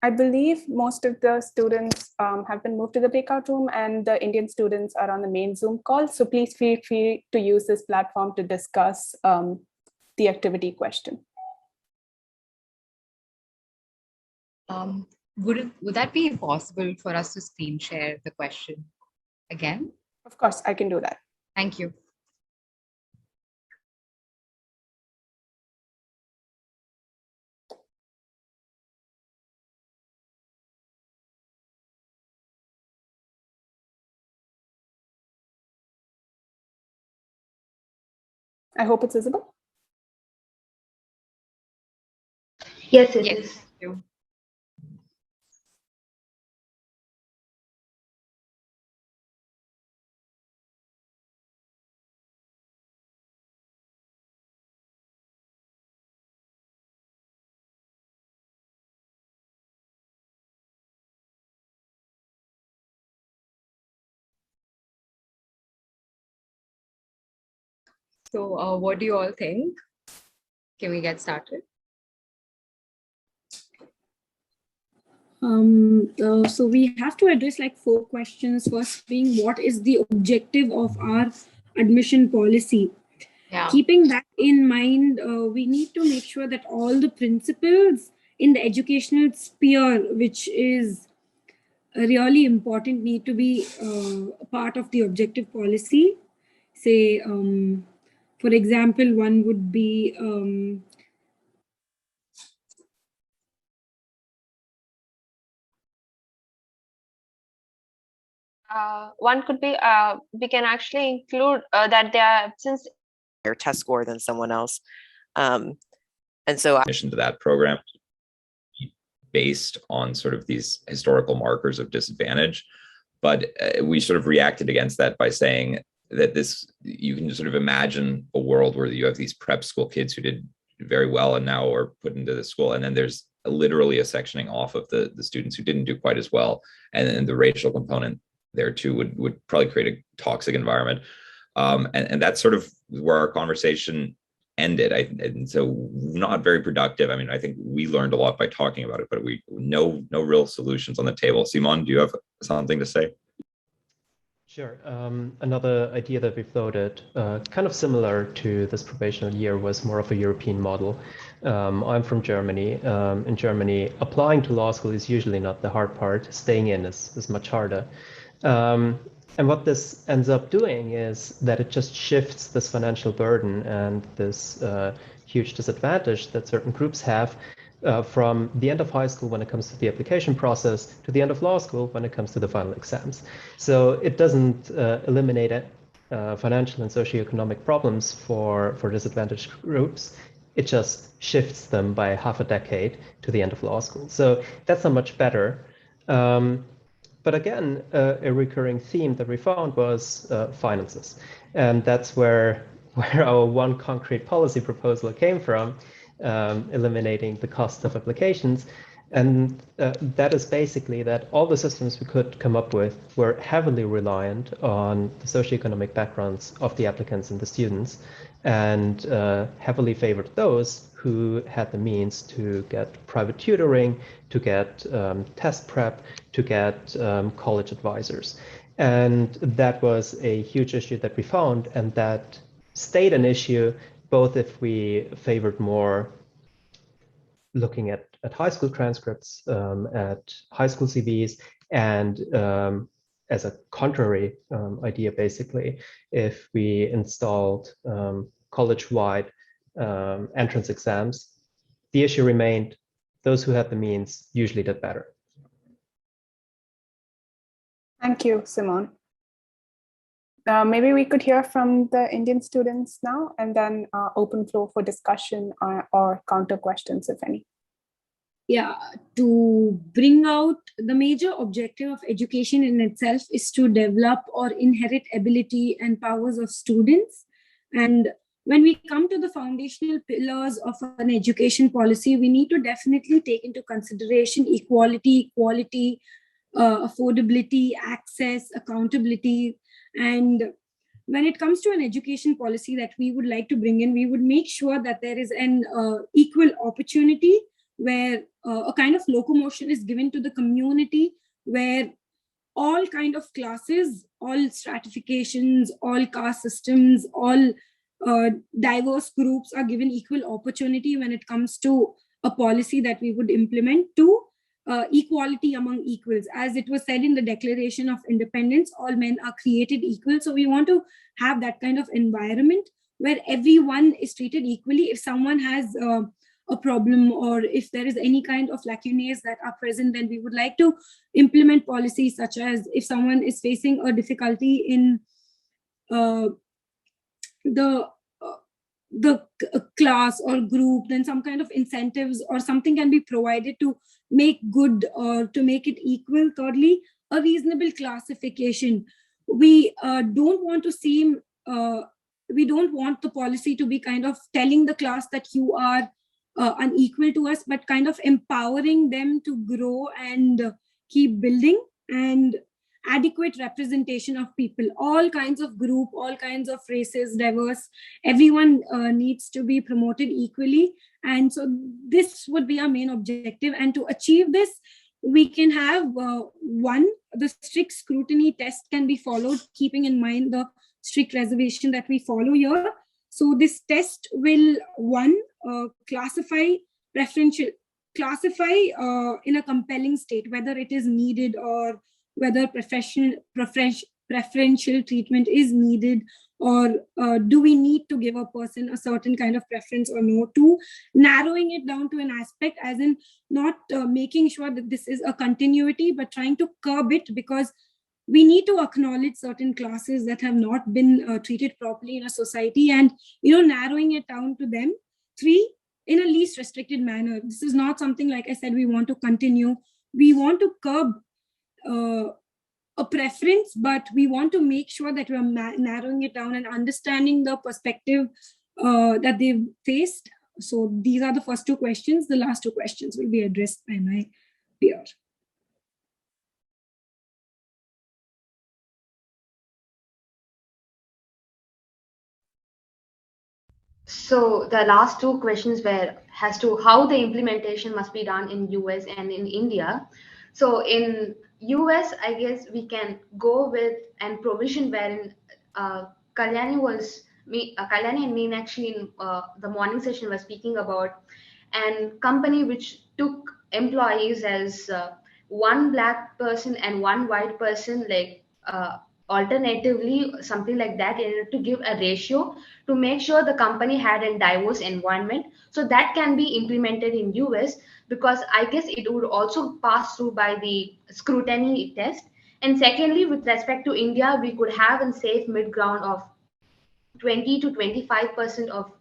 I believe most of the students have been moved to the breakout room, and the Indian students are on the main Zoom call. So please feel free to use this platform to discuss the activity question. Would that be possible for us to screen share the question again? Of course, I can do that. Thank you. I hope it's visible. Yes, it Yes. is. Thank you. So what do you all think? Can we get started? So we have to address like 4 questions. First being, what is the objective of our admission policy? Yeah. Keeping that in mind, we need to make sure that all the principles in the educational sphere, which is really important, need to be a part of the objective policy. Say, for example, one would be One could be we can actually include that they are, since Their test score than someone else. And so admission to that program based on sort of these historical markers of disadvantage. But we sort of reacted against that by saying that you can sort of imagine a world where you have these prep school kids who did very well and now are put into the school. And then there's literally a sectioning off of the students who didn't do quite as well. And then the racial component there too would probably create a toxic environment. And that's sort of where our conversation ended. And so not very productive. I mean, I think we learned a lot by talking about it, but no real solutions on the table. Simon, do you have something to say? Sure. Another idea that we floated, kind of similar to this probational year, was more of a European model. I'm from Germany. In Germany, applying to law school is usually not the hard part. Staying in is much harder. And what this ends up doing is that it just shifts this financial burden and this huge disadvantage that certain groups have from the end of high school when it comes to the application process to the end of law school when it comes to the final exams. So it doesn't eliminate financial and socioeconomic problems for disadvantaged groups. It just shifts them by half a decade to the end of law school. So that's not much better. But again, a recurring theme that we found was finances. And that's where our one concrete policy proposal came from, eliminating the cost of applications. And that is basically that all the systems we could come up with were heavily reliant on the socioeconomic backgrounds of the applicants and the students, and heavily favored those who had the means to get private tutoring, to get test prep, to get college advisors. And that was a huge issue that we found, and that stayed an issue both if we favored more looking at high school transcripts, at high school CVs, and as a contrary idea, basically, if we installed college-wide entrance exams, the issue remained those who had the means usually did better. Thank you, Simon. Maybe we could hear from the Indian students now, and then open floor for discussion or counter questions, if any. Yeah, to bring out the major objective of education in itself is to develop or inherit ability and powers of students. And when we come to the foundational pillars of an education policy, we need to definitely take into consideration equality, equality, affordability, access, accountability. And when it comes to an education policy that we would like to bring in, we would make sure that there is an equal opportunity where a kind of locomotion is given to the community, where all kind of classes, all stratifications, all caste systems, all diverse groups are given equal opportunity when it comes to a policy that we would implement to equality among equals. As it was said in the Declaration of Independence, all men are created equal. So we want to have that kind of environment where everyone is treated equally. If someone has a problem, or if there is any kind of lacunae that are present, then we would like to implement policies such as if someone is facing a difficulty in the the class or group, then some kind of incentives or something can be provided to make good or to make it equal. Thirdly, a reasonable classification. We don't want to seem, we don't want the policy to be kind of telling the class that you are unequal to us, but kind of empowering them to grow and keep building. And adequate representation of people, all kinds of group, all kinds of races, diverse, everyone needs to be promoted equally. And so this would be our main objective. And to achieve this, we can have one, the strict scrutiny test can be followed, keeping in mind the strict reservation that we follow here. So this test will, one, classify in a compelling state, whether it is needed or whether preferential treatment is needed, or do we need to give a person a certain kind of preference or no. Two, narrowing it down to an aspect, as in not making sure that this is a continuity, but trying to curb it, because we need to acknowledge certain classes that have not been treated properly in a society, and narrowing it down to them. Three, in a least restricted manner. This is not something, like I said, we want to continue. We want to curb a preference, but we want to make sure that we're narrowing it down and understanding the perspective that they've faced. So these are the first two questions. The last two questions will be addressed by my peer. So the last two questions were as to how the implementation must be done in US and in India. So in US, I guess we can go with an provision wherein Kalyani and Meenakshi in the morning session was speaking about, and company which took employees as one black person and one white person, like alternatively, something like that, in order to give a ratio to make sure the company had a diverse environment. So that can be implemented in US, because I guess it would also pass through by the scrutiny test. And secondly, with respect to India, we could have a safe mid ground of 20 to 25% of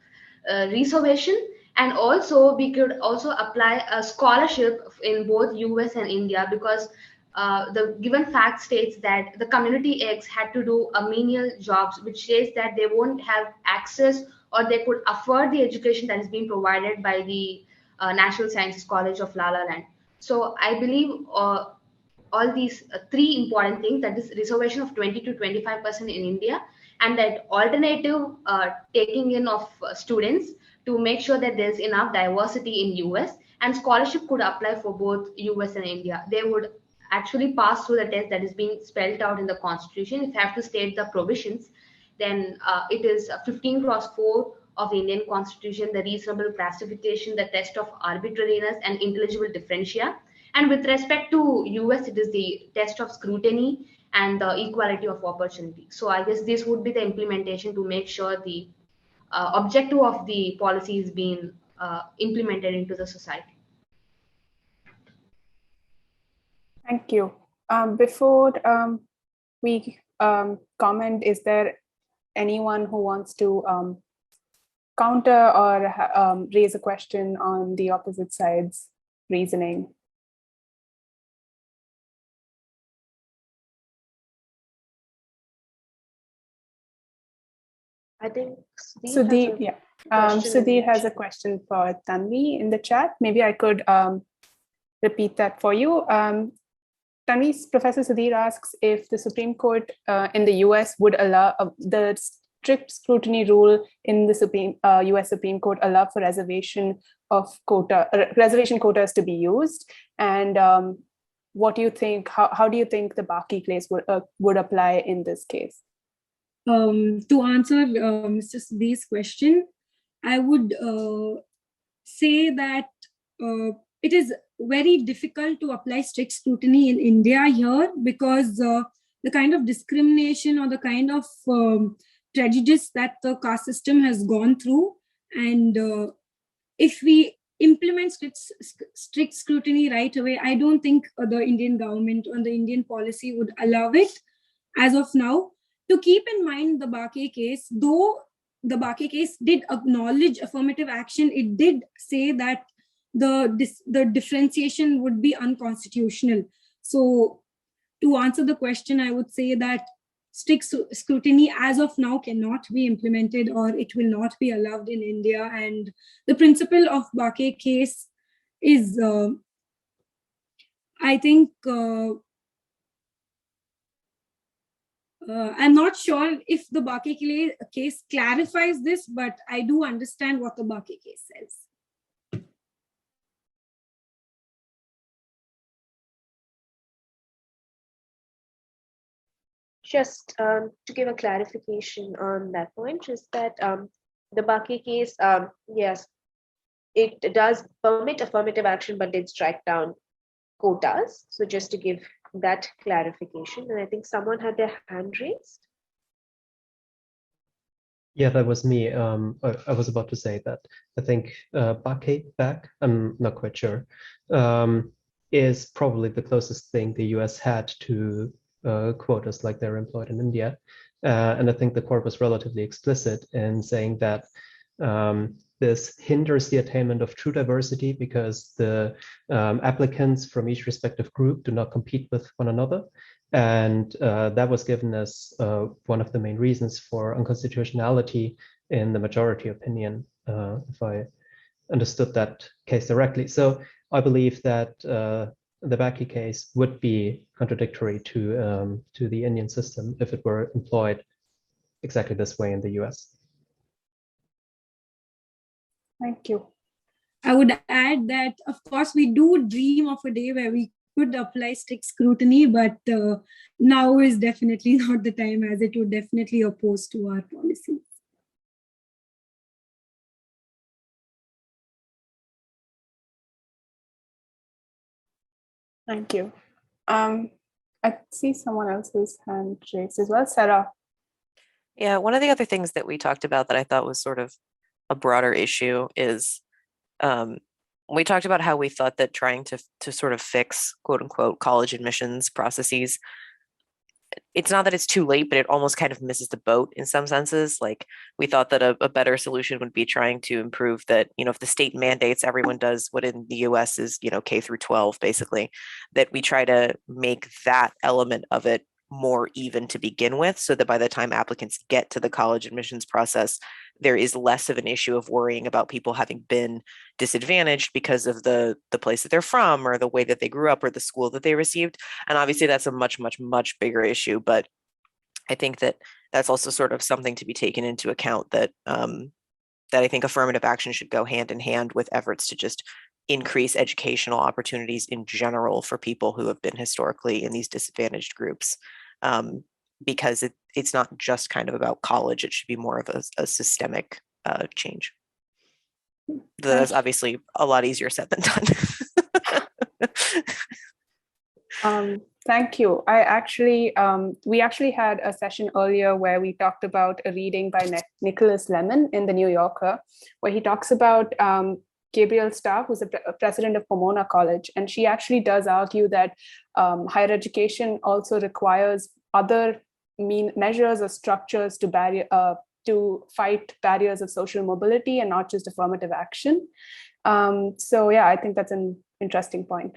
reservation. And also we could also apply a scholarship in both US and India, because the given fact states that the community X had to do a menial jobs, which says that they won't have access or they could afford the education that is being provided by the National Sciences College of La La Land. So I believe all these three important things, that is reservation of 20 to 25% in India, and that alternative taking in of students to make sure that there's enough diversity in US, and scholarship could apply for both US and India. They would actually pass through the test that is being spelled out in the constitution. If you have to state the provisions, then it is 15x4 of the Indian constitution, the reasonable classification, the test of arbitrariness and intelligible differentia. And with respect to US, it is the test of scrutiny and the equality of opportunity. So I guess this would be the implementation to make sure the objective of the policy is being implemented into the society. Thank you. Before we comment, is there anyone who wants to counter or raise a question on the opposite side's reasoning? I think Sudhir has a question for Tanvi in the chat. Maybe I could repeat that for you. Tanvi, Professor Sudhir asks if the Supreme Court in the US would allow the strict scrutiny rule in the US Supreme Court allow for reservation quotas to be used, and what do you think? How do you think the Baki case would apply in this case? To answer Mr. Sudhir's question, I would say that it is very difficult to apply strict scrutiny in India here, because the kind of discrimination or the kind of prejudice that the caste system has gone through, and if we implement strict scrutiny right away, I don't think the Indian government or the Indian policy would allow it as of now. To keep in mind the Baki case, though the Bakke case did acknowledge affirmative action. It did say that the differentiation would be unconstitutional. So to answer the question, I would say that strict scrutiny as of now cannot be implemented, or it will not be allowed in India. And the principle of Bakke case is, I think, I'm not sure if the Bakke case clarifies this, but I do understand what the Bakke case says. Just to give a clarification on that point, is that the Bakke case, yes, it does permit affirmative action, but did strike down quotas. So just to give that clarification, and I think someone had their hand raised. Yeah, that was me. I was about to say that I think back, I'm not quite sure, is probably the closest thing the US had to quotas like they're employed in India. And I think the court was relatively explicit in saying that this hinders the attainment of true diversity because the applicants from each respective group do not compete with one another. And that was given as one of the main reasons for unconstitutionality in the majority opinion, if I understood that case directly. So I believe that the Bakke case would be contradictory to the Indian system if it were employed exactly this way in the US. Thank you. I would add that, of course, we do dream of a day where we could apply strict scrutiny, but now is definitely not the time, as it would definitely oppose to our policies. Thank you. I see someone else's hand raised as well. Sarah. Yeah, one of the other things that we talked about that I thought was sort of a broader issue is we talked about how we thought that trying to sort of fix quote unquote college admissions processes, it's not that it's too late, but it almost kind of misses the boat in some senses. Like we thought that a better solution would be trying to improve that, if the state mandates everyone does what in the US is, K through 12, basically, that we try to make that element of it more even to begin with, so that by the time applicants get to the college admissions process, there is less of an issue of worrying about people having been disadvantaged because of the place that they're from or the way that they grew up or the school that they received. And obviously that's a much, much, much bigger issue. But I think that that's also sort of something to be taken into account, that that I think affirmative action should go hand in hand with efforts to just increase educational opportunities in general for people who have been historically in these disadvantaged groups. Because it's not just kind of about college, it should be more of a systemic change. That's obviously a lot easier said than done. Thank you. We actually had a session earlier where we talked about a reading by Nicholas Lemon in the New Yorker, where he talks about Gabrielle Starr, who's the president of Pomona College. And she actually does argue that higher education also requires other measures or structures to fight barriers of social mobility and not just affirmative action. So yeah, I think that's an interesting point.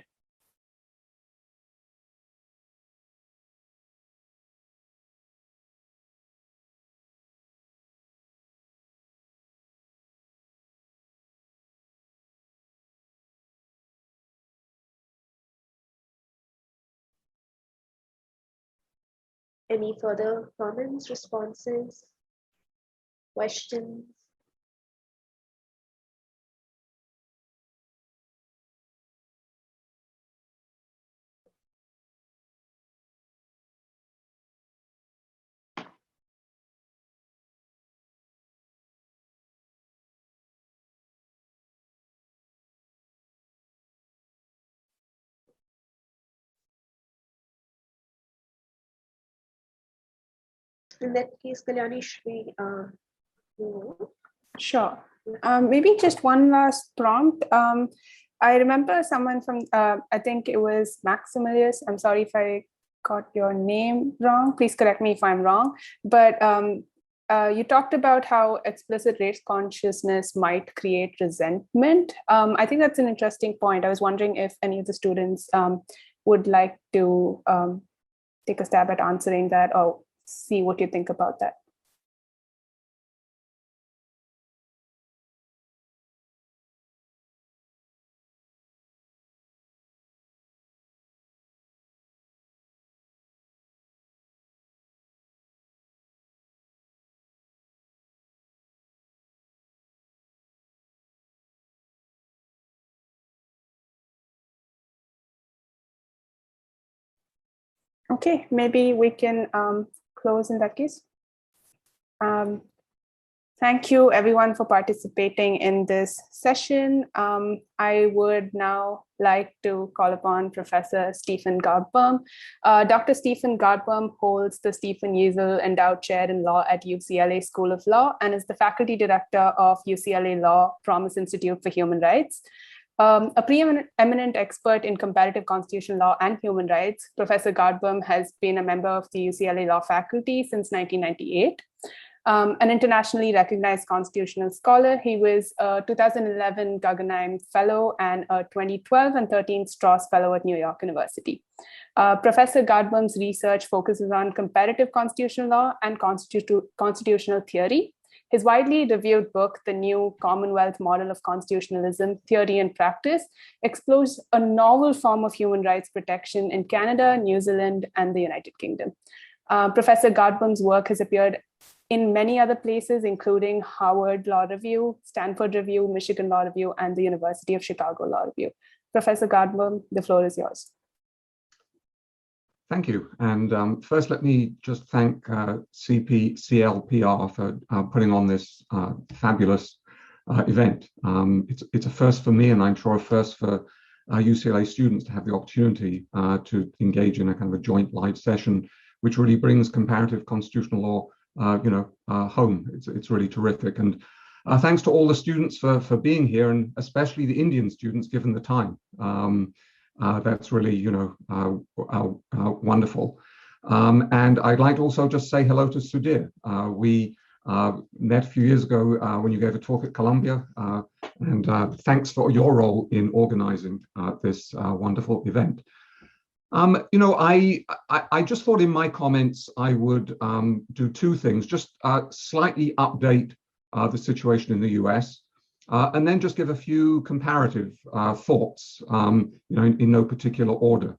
Any further comments, responses, questions? In that case, Kalyani, Sure. Maybe just one last prompt. I remember someone from, I think it was Maximilius. I'm sorry if I got your name wrong. Please correct me if I'm wrong. But you talked about how explicit race consciousness might create resentment. I think that's an interesting point. I was wondering if any of the students would like to take a stab at answering that, or see what you think about that. Okay, maybe we can close in that case. Thank you everyone for participating in this session. I would now like to call upon Professor Stephen Garbaum. Dr. Stephen Garbaum holds the Stephen Yeasel Endowed Chair in Law at UCLA School of Law and is the Faculty Director of UCLA Law Promise Institute for Human Rights. A preeminent expert in comparative constitutional law and human rights, Professor Garbaum has been a member of the UCLA Law faculty since 1998. An internationally recognized constitutional scholar, he was a 2011 Guggenheim Fellow and a 2012 and 13 Strauss Fellow at New York University. Professor Garbaum's research focuses on comparative constitutional law and constitutional theory. His widely reviewed book, The New Commonwealth Model of Constitutionalism, Theory and Practice, explores a novel form of human rights protection in Canada, New Zealand, and the United Kingdom. Professor Garbaum's work has appeared in many other places, including Harvard Law Review, Stanford Review, Michigan Law Review, and the University of Chicago Law Review. Professor Garbaum, the floor is yours. Thank you. And first, let me just thank CLPR for putting on this fabulous event. It's a first for me, and I'm sure a first for UCLA students to have the opportunity to engage in a kind of a joint live session, which really brings comparative constitutional law home. It's really terrific. And thanks to all the students for being here, and especially the Indian students, given the time. That's really, wonderful. And I'd like to also just say hello to Sudhir. We met a few years ago when you gave a talk at Columbia, and thanks for your role in organizing this wonderful event. I just thought in my comments I would do two things: just slightly update the situation in the US, and then just give a few comparative thoughts, in no particular order.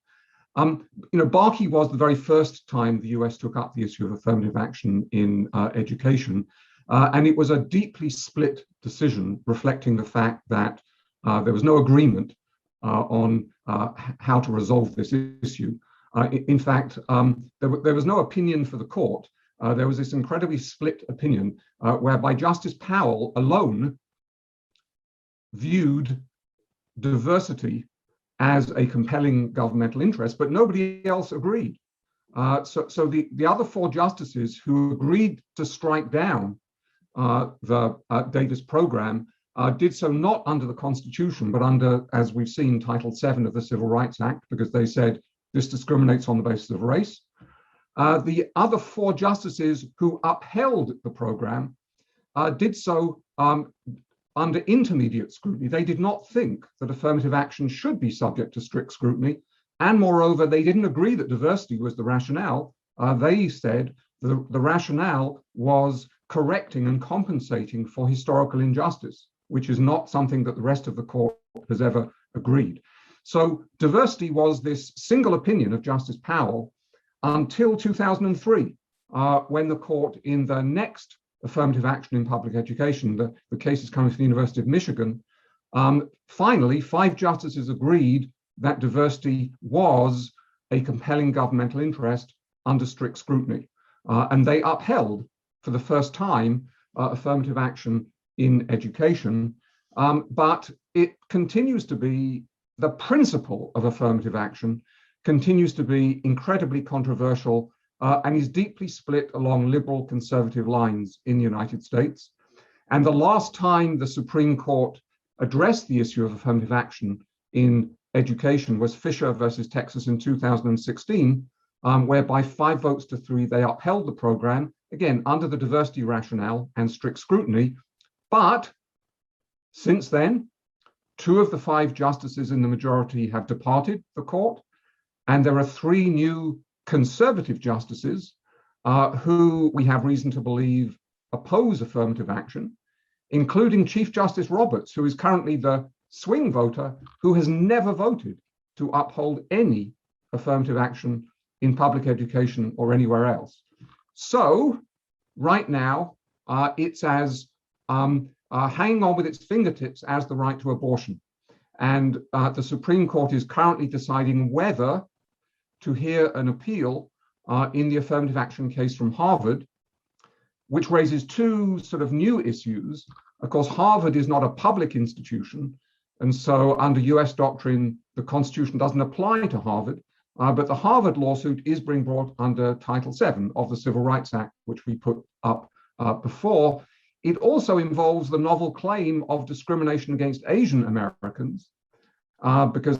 Barkey was the very first time the US took up the issue of affirmative action in education, and it was a deeply split decision reflecting the fact that there was no agreement on how to resolve this issue. In fact, there was no opinion for the court. There was this incredibly split opinion whereby Justice Powell alone viewed diversity as a compelling governmental interest, but nobody else agreed. So the other four justices who agreed to strike down the Davis program did so not under the Constitution, but under, as we've seen, Title VII of the Civil Rights Act, because they said this discriminates on the basis of race. The other four justices who upheld the program did so under intermediate scrutiny. They did not think that affirmative action should be subject to strict scrutiny. And moreover, they didn't agree that diversity was the rationale. They said the rationale was correcting and compensating for historical injustice, which is not something that the rest of the court has ever agreed. So diversity was this single opinion of Justice Powell until 2003, when the court in the next affirmative action in public education, the case is coming from the University of Michigan, finally, 5 justices agreed that diversity was a compelling governmental interest under strict scrutiny. And they upheld, for the first time, affirmative action in education. But it continues to be, the principle of affirmative action continues to be incredibly controversial and is deeply split along liberal conservative lines in the United States. And the last time the Supreme Court addressed the issue of affirmative action in education was Fisher versus Texas in 2016, where by 5 votes to 3, they upheld the program again, under the diversity rationale and strict scrutiny. But since then, 2 of the 5 justices in the majority have departed the court, and there are 3 new conservative justices who we have reason to believe oppose affirmative action, including Chief Justice Roberts, who is currently the swing voter who has never voted to uphold any affirmative action in public education or anywhere else. So right now, it's as hanging on with its fingertips as the right to abortion. And the Supreme Court is currently deciding whether to hear an appeal in the affirmative action case from Harvard, which raises 2 sort of new issues. Of course, Harvard is not a public institution, and so under US doctrine, the Constitution doesn't apply to Harvard, but the Harvard lawsuit is being brought under Title VII of the Civil Rights Act, which we put up before. It also involves the novel claim of discrimination against Asian Americans, because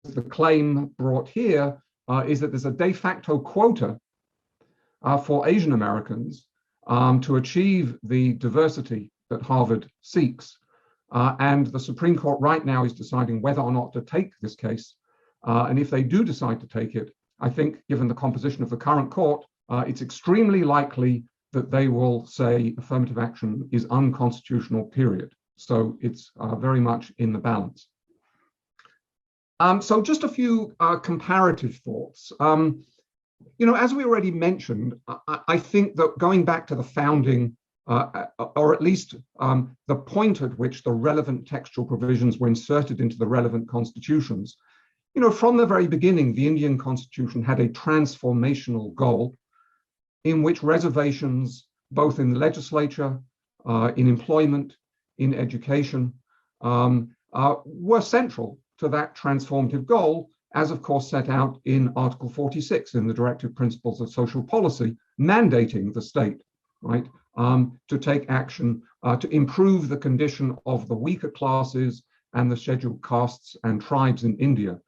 the claim brought here is that there's a de facto quota for Asian Americans to achieve the diversity that Harvard seeks. And the Supreme Court right now is deciding whether or not to take this case. And if they do decide to take it, I think, given the composition of the current court, it's extremely likely that they will say affirmative action is unconstitutional, period. So it's very much in the balance. So just a few comparative thoughts. As we already mentioned, I think that going back to the founding, or at least the point at which the relevant textual provisions were inserted into the relevant constitutions, from the very beginning, the Indian Constitution had a transformational goal in which reservations, both in the legislature, in employment, in education, were central to that transformative goal, as of course set out in Article 46 in the Directive Principles of Social Policy, mandating the state, right, to take action to improve the condition of the weaker classes and the scheduled castes and tribes in India.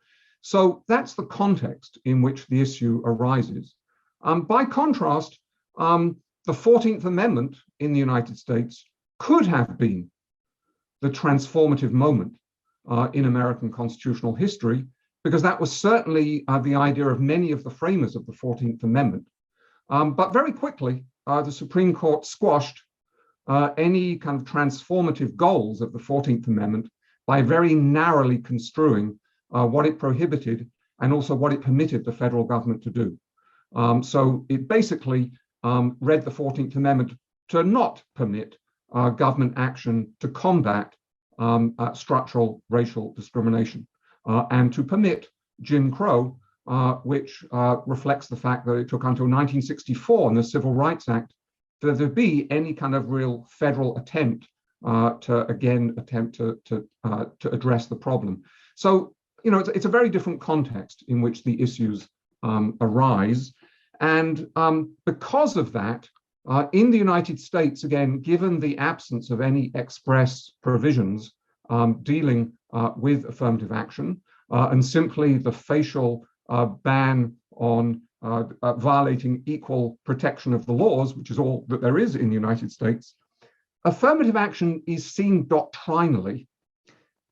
So that's the context in which the issue arises. By contrast, the 14th Amendment in the United States could have been the transformative moment in American constitutional history, because that was certainly the idea of many of the framers of the 14th Amendment. But very quickly, the Supreme Court squashed any kind of transformative goals of the 14th Amendment by very narrowly construing what it prohibited and also what it permitted the federal government to do. So it basically read the 14th Amendment to not permit government action to combat structural racial discrimination and to permit Jim Crow, which reflects the fact that it took until 1964 in the Civil Rights Act for there to be any kind of real federal attempt to address the problem. So, it's a very different context in which the issues arise. And because of that, in the United States, again, given the absence of any express provisions dealing with affirmative action and simply the facial ban on violating equal protection of the laws, which is all that there is in the United States, affirmative action is seen doctrinally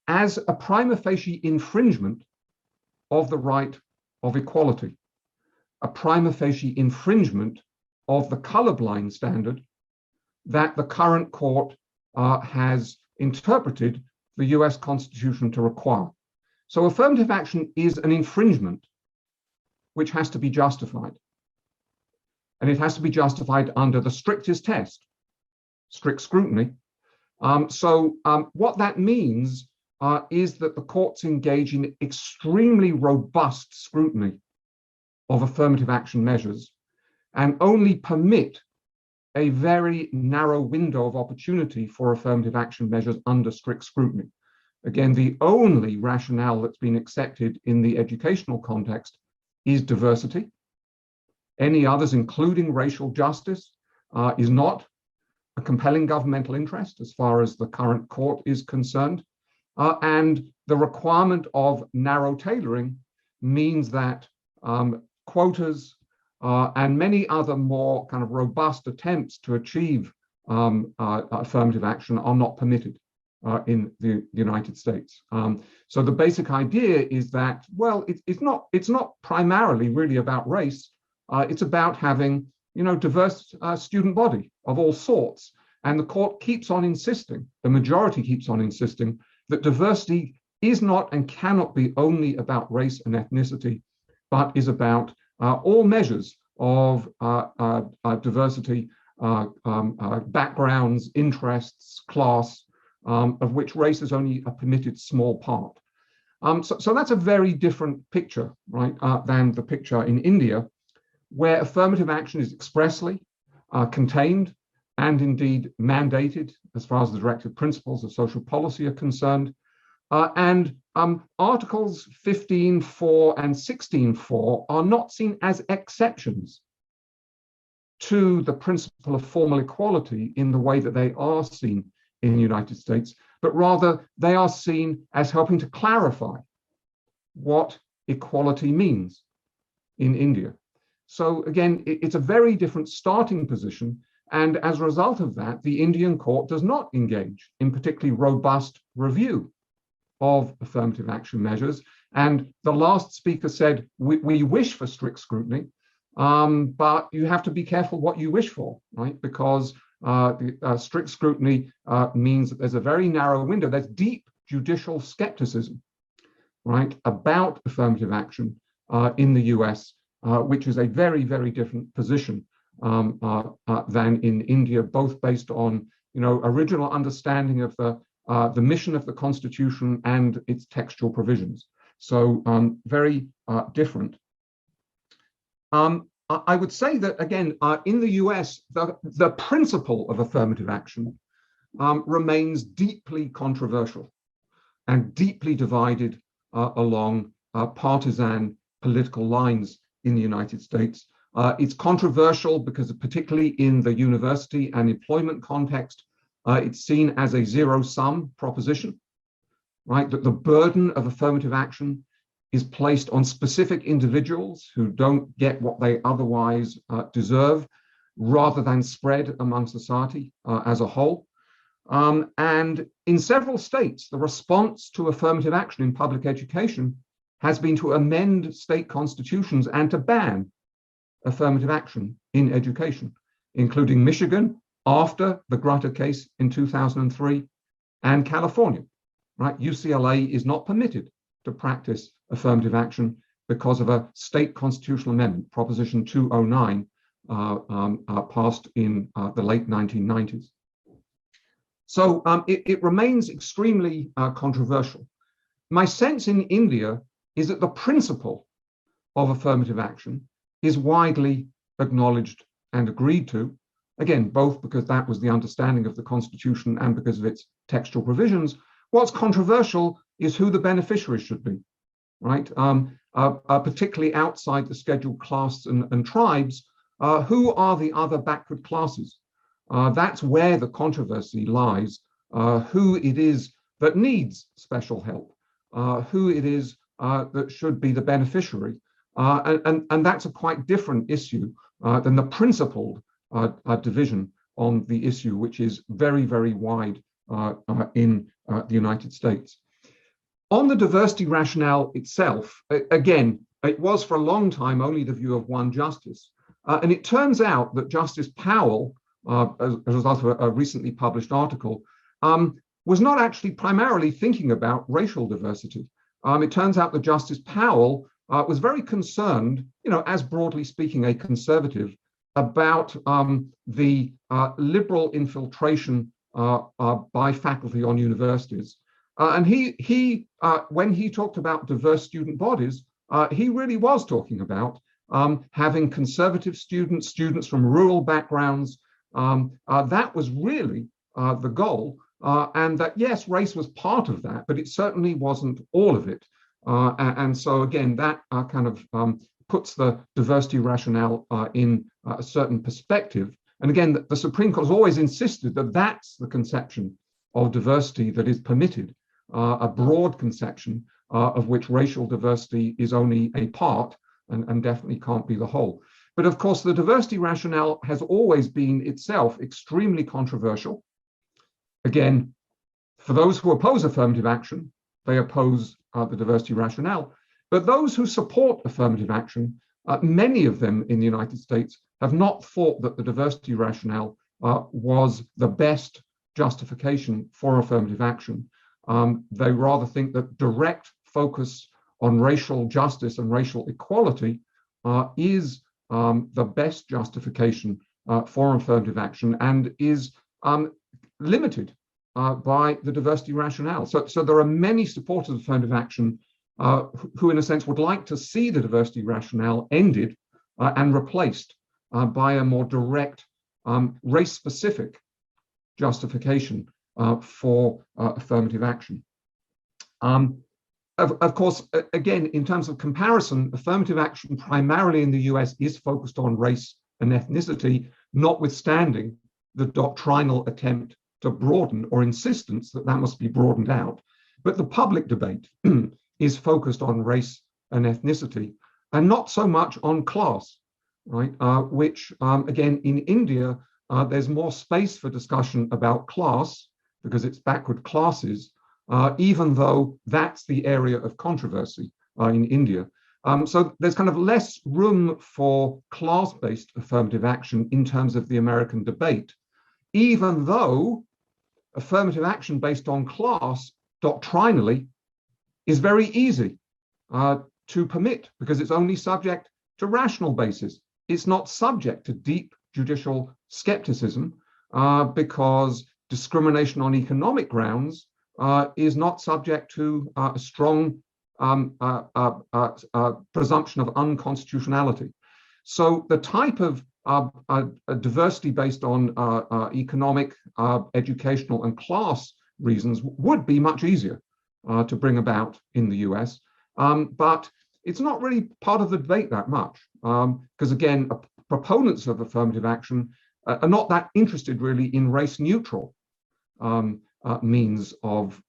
as a prima facie infringement of the right of equality, a prima facie infringement of the colorblind standard that the current court has interpreted the US Constitution to require. So affirmative action is an infringement which has to be justified. And it has to be justified under the strictest test, strict scrutiny. So what that means is that the courts engage in extremely robust scrutiny of affirmative action measures and only permit a very narrow window of opportunity for affirmative action measures under strict scrutiny. Again, the only rationale that's been accepted in the educational context is diversity. Any others, including racial justice, is not a compelling governmental interest as far as the current court is concerned. And the requirement of narrow tailoring means that quotas and many other more kind of robust attempts to achieve affirmative action are not permitted in the United States. So the basic idea is that, well, it's not primarily really about race. It's about having, diverse student body of all sorts. And the court keeps on insisting, the majority keeps on insisting, that diversity is not and cannot be only about race and ethnicity, but is about all measures of diversity, backgrounds, interests, class, of which race is only a permitted small part. So that's a very different picture, right, than the picture in India, where affirmative action is expressly contained and indeed mandated as far as the directive principles of social policy are concerned. And Articles 15.4 and 16.4 are not seen as exceptions to the principle of formal equality in the way that they are seen in the United States, but rather they are seen as helping to clarify what equality means in India. So again, it's a very different starting position. And as a result of that, the Indian court does not engage in particularly robust review of affirmative action measures. And the last speaker said, we wish for strict scrutiny, but you have to be careful what you wish for, right? Because strict scrutiny means that there's a very narrow window. There's deep judicial skepticism, right, about affirmative action in the US, which is a very, very different position than in India, both based on, original understanding of the mission of the Constitution and its textual provisions. So very different. I would say that, again, in the US, the principle of affirmative action remains deeply controversial and deeply divided along partisan political lines in the United States. It's controversial because particularly in the university and employment context, it's seen as a zero-sum proposition, right? That the burden of affirmative action is placed on specific individuals who don't get what they otherwise deserve, rather than spread among society as a whole. And in several states, the response to affirmative action in public education has been to amend state constitutions and to ban affirmative action in education, including Michigan after the Grutta case in 2003, and California, right? UCLA is not permitted to practice affirmative action because of a state constitutional amendment, Proposition 209, passed in the late 1990s. So it remains extremely controversial. My sense in India is that the principle of affirmative action is widely acknowledged and agreed to, again, both because that was the understanding of the Constitution and because of its textual provisions. What's controversial is who the beneficiaries should be, right? Particularly outside the scheduled castes and tribes, who are the other backward classes? That's where the controversy lies, who it is that needs special help, who it is that should be the beneficiary. And that's a quite different issue than the principled division on the issue, which is very, very wide in the United States. On the diversity rationale itself, again, it was for a long time only the view of one justice. And it turns out that Justice Powell, as a result of a recently published article, was not actually primarily thinking about racial diversity. It turns out that Justice Powell was very concerned, as broadly speaking, a conservative, about the liberal infiltration by faculty on universities. And he when he talked about diverse student bodies, he really was talking about having conservative students, students from rural backgrounds. That was really the goal. And that, yes, race was part of that, but it certainly wasn't all of it. And so, again, that kind of puts the diversity rationale in a certain perspective. And again, the Supreme Court has always insisted that that's the conception of diversity that is permitted, a broad conception of which racial diversity is only a part and definitely can't be the whole. But of course, the diversity rationale has always been itself extremely controversial. Again, for those who oppose affirmative action, they oppose the diversity rationale. But those who support affirmative action, many of them in the United States, have not thought that the diversity rationale was the best justification for affirmative action. They rather think that direct focus on racial justice and racial equality is the best justification for affirmative action and is limited by the diversity rationale. So there are many supporters of affirmative action who in a sense would like to see the diversity rationale ended and replaced by a more direct race-specific justification for affirmative action. Of course, again, in terms of comparison, affirmative action primarily in the US is focused on race and ethnicity, notwithstanding the doctrinal attempt to broaden or insistence that that must be broadened out. But the public debate is focused on race and ethnicity and not so much on class, right? Which, again, in India, there's more space for discussion about class because it's backward classes, even though that's the area of controversy in India. So there's kind of less room for class-based affirmative action in terms of the American debate, even though affirmative action based on class doctrinally is very easy to permit because it's only subject to rational basis. It's not subject to deep judicial skepticism because discrimination on economic grounds is not subject to a strong presumption of unconstitutionality. So the type of diversity based on economic, educational, and class reasons would be much easier to bring about in the US. But it's not really part of the debate that much because, again, proponents of affirmative action are not that interested really in race-neutral means of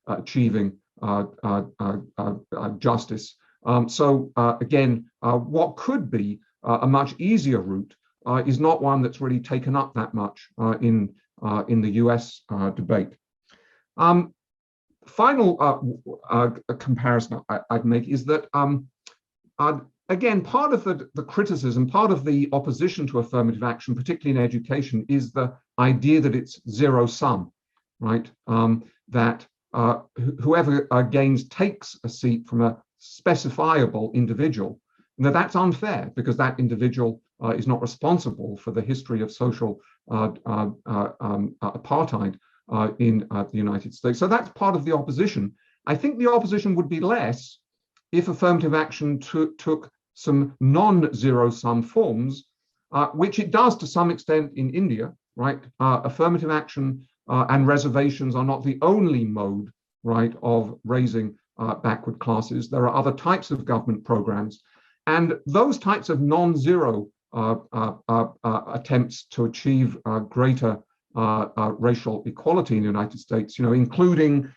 achieving justice. So again, what could be a much easier route is not one that's really taken up that much in the US debate. Final comparison I'd make is that, again, part of the criticism, part of the opposition to affirmative action, particularly in education, is the idea that it's zero sum, right? That whoever gains takes a seat from a specifiable individual. Now that's unfair because that individual is not responsible for the history of social apartheid in the United States. So that's part of the opposition. I think the opposition would be less if affirmative action took some non-zero sum forms, which it does to some extent in India, right? Affirmative action and reservations are not the only mode, right, of raising backward classes. There are other types of government programs. And those types of non-zero attempts to achieve greater racial equality in the United States, including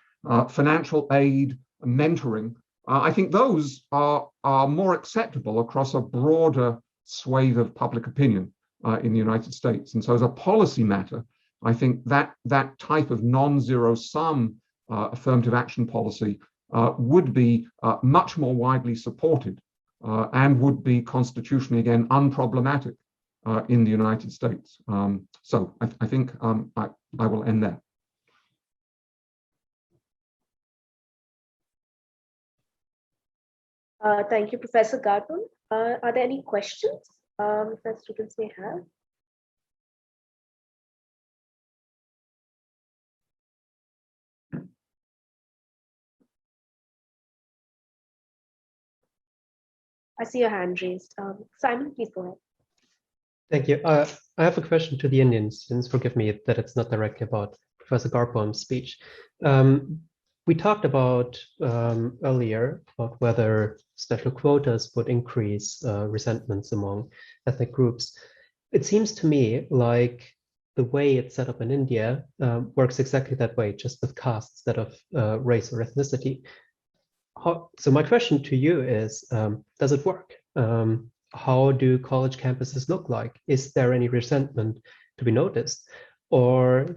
financial aid, mentoring, I think those are more acceptable across a broader swathe of public opinion in the United States. And so as a policy matter, I think that type of non-zero sum affirmative action policy would be much more widely supported and would be constitutionally, again, unproblematic in the United States. So I think I will end there. Thank you, Professor Garbaum. Are there any questions that students may have? I see your hand raised. Simon, please go ahead. Thank you. I have a question to the Indian students. Forgive me that it's not directly about Professor Garbaum's speech. We talked about earlier about whether special quotas would increase resentments among ethnic groups. It seems to me like the way it's set up in India works exactly that way, just with caste instead of race or ethnicity. So my question to you is, does it work? how do college campuses look like? Is there any resentment to be noticed? Or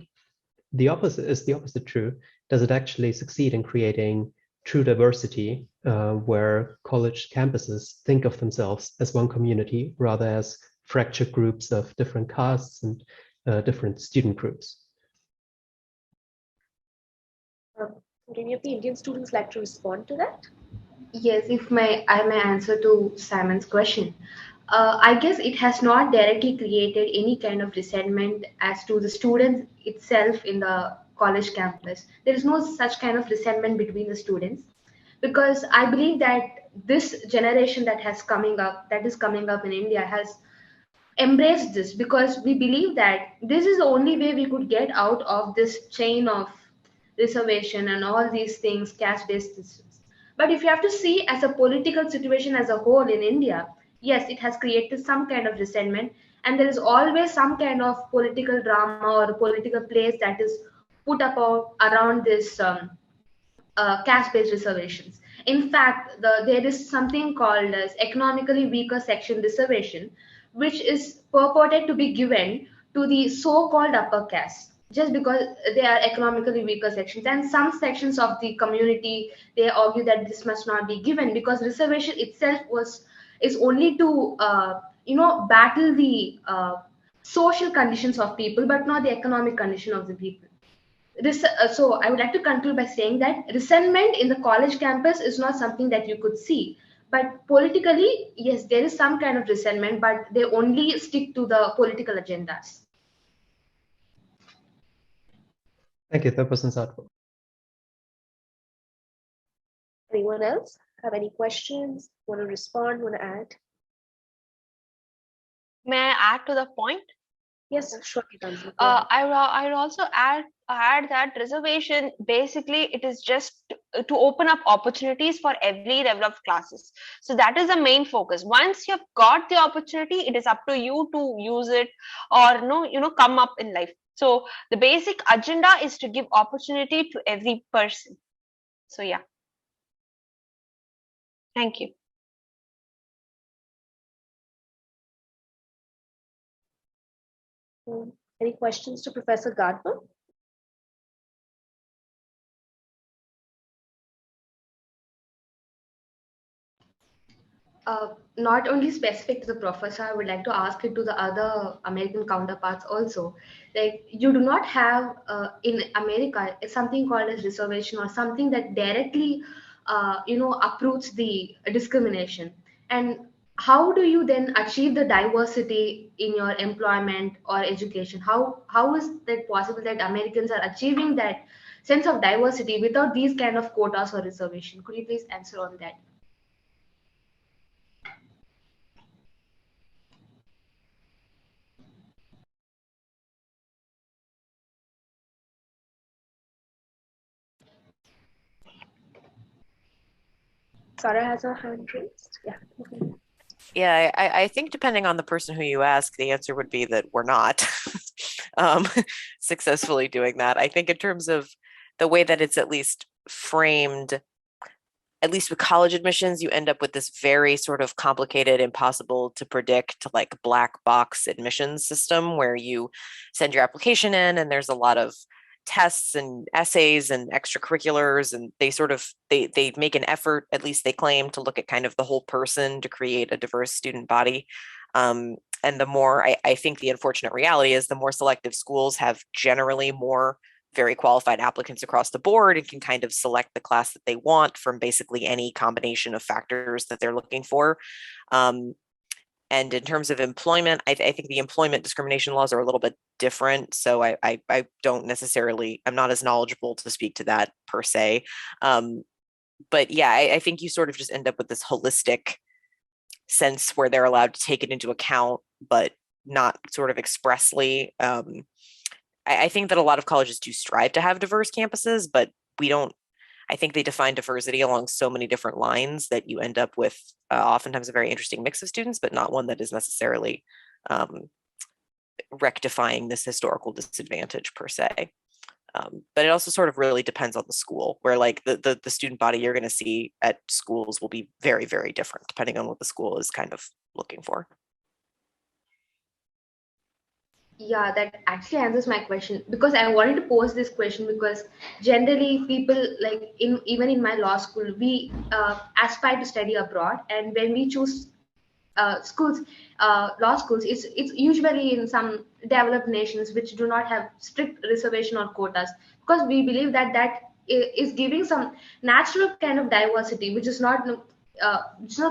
the opposite, is the opposite true? Does it actually succeed in creating true diversity where college campuses think of themselves as one community rather as fractured groups of different castes and different student groups? Would any of the Indian students like to respond to that? Yes, if I may answer to Simon's question. I guess it has not directly created any kind of resentment as to the students itself in the college campus. There is no such kind of resentment between the students, because I believe that this generation that is coming up in India, has embraced this, because we believe that this is the only way we could get out of this chain of reservation and all these things, caste-based systems. But if you have to see as a political situation as a whole in India, yes, it has created some kind of resentment, and there is always some kind of political drama or political place that is put up around this caste-based reservations. In fact, there is something called as economically weaker section reservation, which is purported to be given to the so-called upper caste, just because they are economically weaker sections. And some sections of the community, they argue that this must not be given, because reservation itself is only to battle the social conditions of people, but not the economic condition of the people. So I would like to conclude by saying that resentment in the college campus is not something that you could see. But politically, yes, there is some kind of resentment, but they only stick to the political agendas. Thank you. That was insightful. Anyone else have any questions? Want to respond? Want to add? May I add to the point? Yes, sure. I would also add that reservation, basically it is just to open up opportunities for every level of classes. So that is the main focus. Once you've got the opportunity, it is up to you to use it or come up in life. So the basic agenda is to give opportunity to every person. So yeah. Thank you. Any questions to Professor Garbaum? Not only specific to the professor, I would like to ask it to the other American counterparts also. Like, you do not have in America something called as reservation, or something that directly uproots the discrimination. And how do you then achieve the diversity in your employment or education? How is that possible that Americans are achieving that sense of diversity without these kind of quotas or reservation? Could you please answer on that? Sarah has her hand raised. Yeah. Yeah, I think depending on the person who you ask, the answer would be that we're not successfully doing that. I think in terms of the way that it's at least framed, at least with college admissions, you end up with this very sort of complicated, impossible to predict, like black box admissions system where you send your application in and there's a lot of tests and essays and extracurriculars, and they make an effort, at least they claim, to look at kind of the whole person to create a diverse student body. And the more, I think the unfortunate reality is the more selective schools have generally more very qualified applicants across the board and can kind of select the class that they want from basically any combination of factors that they're looking for. And in terms of employment, I think the employment discrimination laws are a little bit different. So I don't necessarily, I'm not as knowledgeable to speak to that per se. But yeah, I think you sort of just end up with this holistic sense where they're allowed to take it into account, but not sort of expressly. I think that a lot of colleges do strive to have diverse campuses, but I think they define diversity along so many different lines that you end up with oftentimes a very interesting mix of students, but not one that is necessarily rectifying this historical disadvantage per se. But it also sort of really depends on the school, where like the student body you're going to see at schools will be very, very different depending on what the school is kind of looking for. Yeah, that actually answers my question, because I wanted to pose this question because generally people like even in my law school, we aspire to study abroad, and when we choose schools, law schools, it's usually in some developed nations which do not have strict reservation or quotas, because we believe that is giving some natural kind of diversity, which is not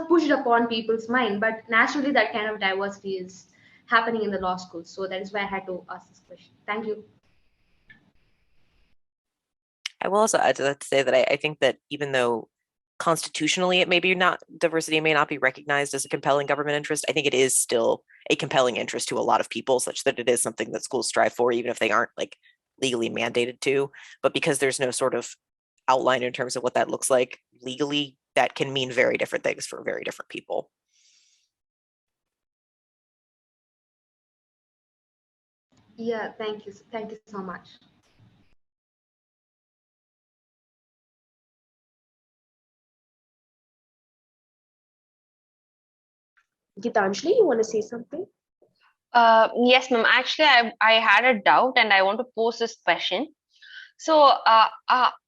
pushed upon people's mind, but naturally that kind of diversity is happening in the law school. So that is why I had to ask this question. Thank you. I will also add to that to say that I think that even though constitutionally it may be not, diversity may not be recognized as a compelling government interest, I think it is still a compelling interest to a lot of people, such that it is something that schools strive for, even if they aren't like legally mandated to. But because there's no sort of outline in terms of what that looks like legally, that can mean very different things for very different people. Yeah, thank you so much. Gitanjali, you want to say something? Yes, ma'am. Actually, I had a doubt and I want to pose this question. So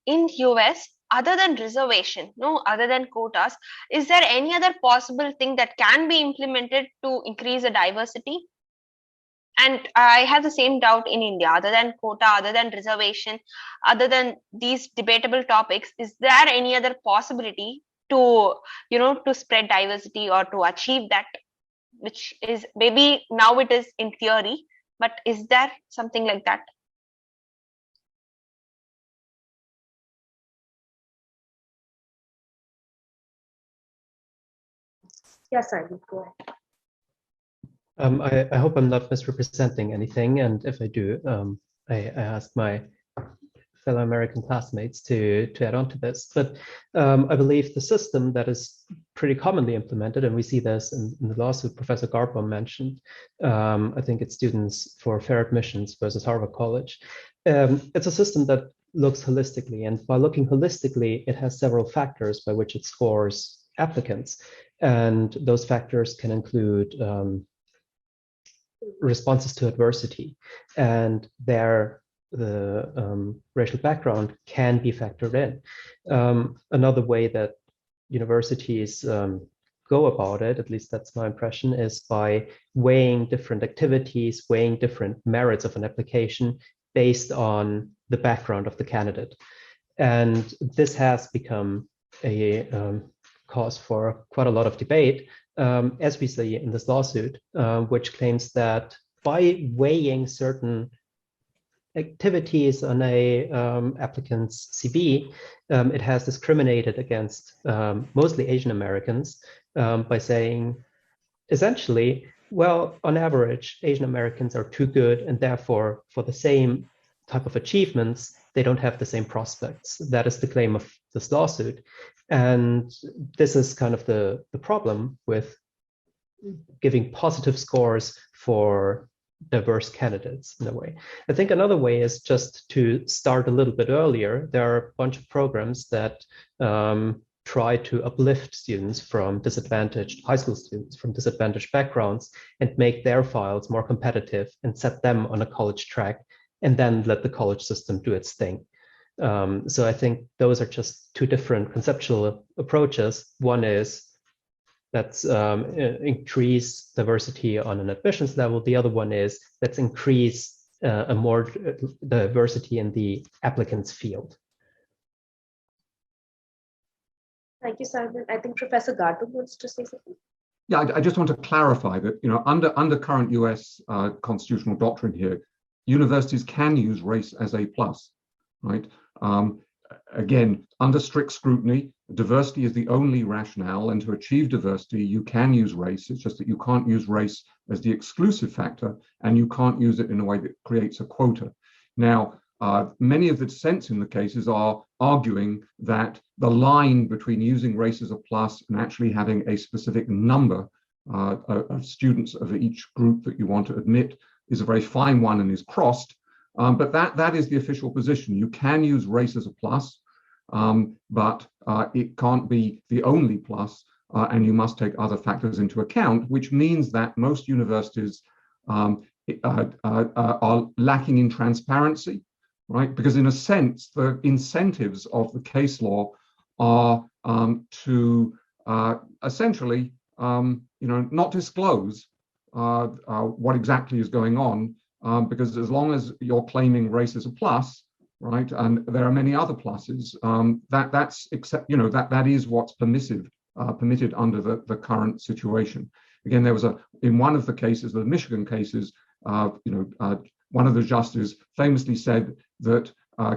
in US, other than reservation, other than quotas, is there any other possible thing that can be implemented to increase the diversity? And I have the same doubt in India. Other than quota, other than reservation, other than these debatable topics, is there any other possibility to, to spread diversity or to achieve that, which is maybe now it is in theory, but is there something like that? Yes, Simon, go ahead. I hope I'm not misrepresenting anything, and if I do, I ask my fellow American classmates to add on to this. But I believe the system that is pretty commonly implemented, and we see this in the lawsuit Professor Garbaum mentioned, I think it's Students for Fair Admissions versus Harvard College. It's a system that looks holistically, and by looking holistically, it has several factors by which it scores applicants. And those factors can include responses to adversity, and the racial background can be factored in. Another way that universities go about it, at least that's my impression, is by weighing different activities, weighing different merits of an application based on the background of the candidate. And this has become a cause for quite a lot of debate, as we see in this lawsuit, which claims that by weighing certain activities on a applicant's CV, it has discriminated against mostly Asian Americans by saying, essentially, well, on average, Asian Americans are too good, and therefore, for the same type of achievements, they don't have the same prospects. That is the claim of this lawsuit. And this is kind of the problem with giving positive scores for diverse candidates in a way. I think another way is just to start a little bit earlier. There are a bunch of programs that try to uplift students from disadvantaged, high school students from disadvantaged backgrounds, and make their files more competitive and set them on a college track, and then let the college system do its thing. So I think those are just two different conceptual approaches. One is let's increase diversity on an admissions level. The other one is let's increase a more diversity in the applicants field. Thank you, Simon. I think Professor Garbaum wants to say something. Yeah, I just want to clarify that, under current US constitutional doctrine here, universities can use race as a plus, right? Again, under strict scrutiny, diversity is the only rationale, and to achieve diversity, you can use race. It's just that you can't use race as the exclusive factor, and you can't use it in a way that creates a quota. Now, many of the dissents in the cases are arguing that the line between using race as a plus and actually having a specific number of students of each group that you want to admit is a very fine one and is crossed. But that is the official position. You can use race as a plus, but it can't be the only plus, and you must take other factors into account, which means that most universities are lacking in transparency, right? Because in a sense, the incentives of the case law are to essentially, not disclose what exactly is going on, because as long as you're claiming race as a plus, right, and there are many other pluses, that is what's permitted under the current situation. Again, there was in one of the cases, the Michigan cases, one of the justices famously said that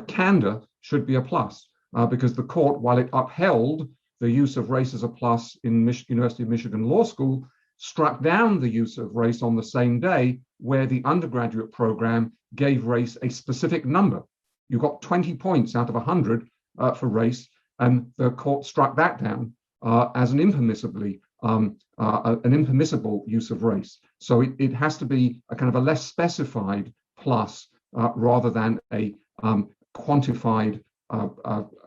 candor should be a plus, because the court, while it upheld the use of race as a plus in University of Michigan Law School, struck down the use of race on the same day where the undergraduate program gave race a specific number. You got 20 points out of 100 for race, and the court struck that down as an impermissible use of race. So it has to be a kind of a less specified plus rather than a quantified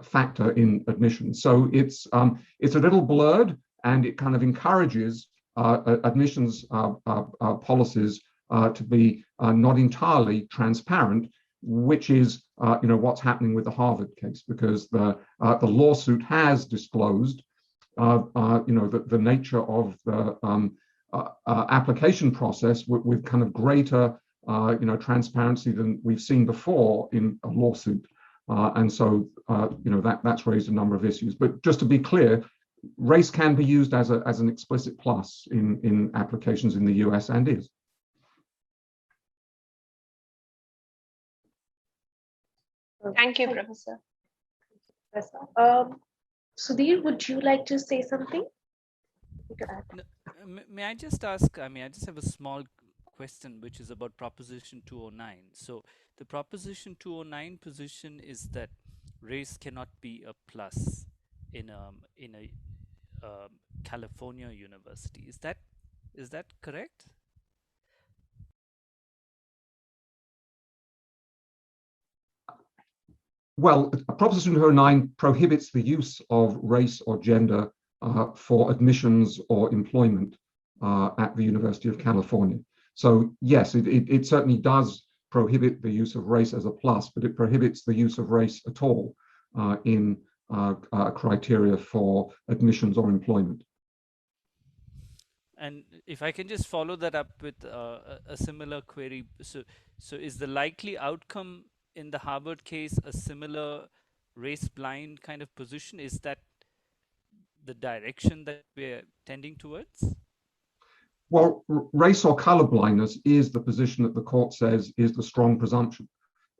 factor in admission. So it's a little blurred, and it kind of encourages admissions policies to be not entirely transparent, which is what's happening with the Harvard case, because the lawsuit has disclosed the nature of the application process with kind of greater transparency than we've seen before in a lawsuit, and so that's raised a number of issues. But just to be clear, race can be used as an explicit plus in applications in the US, and is. Thank you, Professor. Sudhir, would you like to say something? May I just ask, I just have a small question, which is about Proposition 209. So the Proposition 209 position is that race cannot be a plus in a California university. Is that correct? Well, Proposition 209 prohibits the use of race or gender for admissions or employment at the University of California. So yes, it certainly does prohibit the use of race as a plus, but it prohibits the use of race at all in criteria for admissions or employment. And if I can just follow that up with a similar query, so is the likely outcome in the Harvard case a similar race-blind kind of position? Is that the direction that we're tending towards? Well, race or color blindness is the position that the court says is the strong presumption.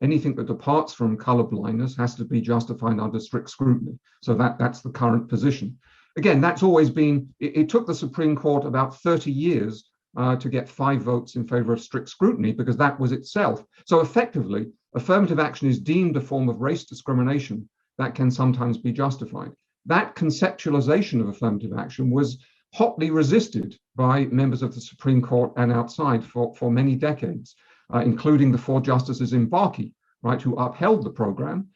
Anything that departs from color blindness has to be justified under strict scrutiny. So that's the current position. Again, that's always been, it took the Supreme Court about 30 years to get 5 votes in favor of strict scrutiny, because that was itself. So effectively, affirmative action is deemed a form of race discrimination that can sometimes be justified. That conceptualization of affirmative action was hotly resisted by members of the Supreme Court and outside for many decades, including the 4 justices in Barkey, right, who upheld the program,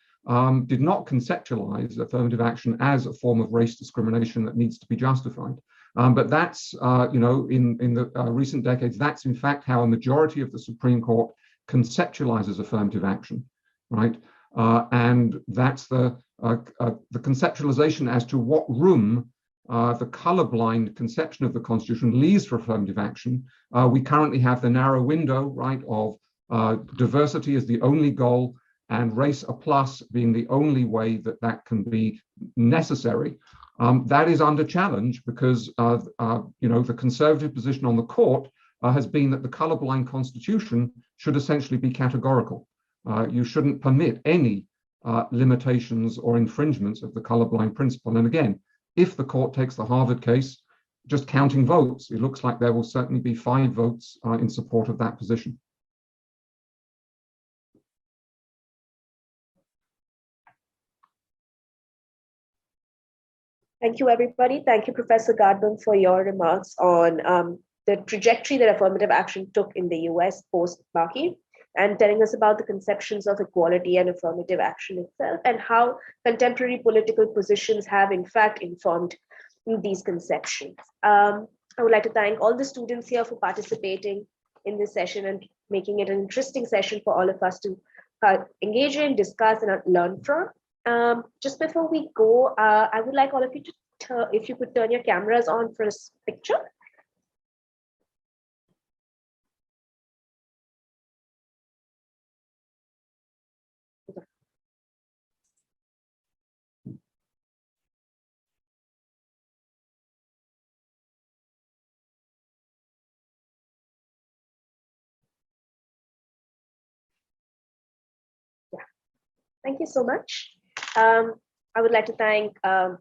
did not conceptualize affirmative action as a form of race discrimination that needs to be justified. But that's, in the recent decades, that's in fact how a majority of the Supreme Court conceptualizes affirmative action, right? And that's the conceptualization as to what room the colorblind conception of the Constitution leaves for affirmative action. We currently have the narrow window, right, of diversity as the only goal, and race a plus being the only way that can be necessary. That is under challenge because the conservative position on the court has been that the colorblind Constitution should essentially be categorical. You shouldn't permit any limitations or infringements of the colorblind principle. And again, if the court takes the Harvard case, just counting votes, it looks like there will certainly be 5 votes in support of that position. Thank you, everybody. Thank you, Professor Garbaum, for your remarks on the trajectory that affirmative action took in the US post-Barkey. and telling us about the conceptions of equality and affirmative action itself, and how contemporary political positions have in fact informed these conceptions. I would like to thank all the students here for participating in this session and making it an interesting session for all of us to engage in, discuss, and learn from. Just before we go, I would like all of you to, if you could turn your cameras on for a picture. Thank you so much. I would like to thank the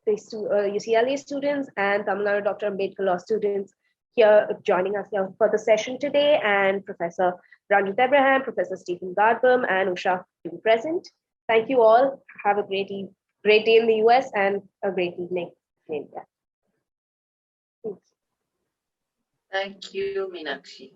UCLA students and Tamil Nadu Dr. Ambedkar Law students here joining us here for the session today, and Professor Ranjit Abraham, Professor Stephen Garbaum, and Usha to be present. Thank you all. Have a great day in the US and a great evening in India. Thank you, Meenakshi.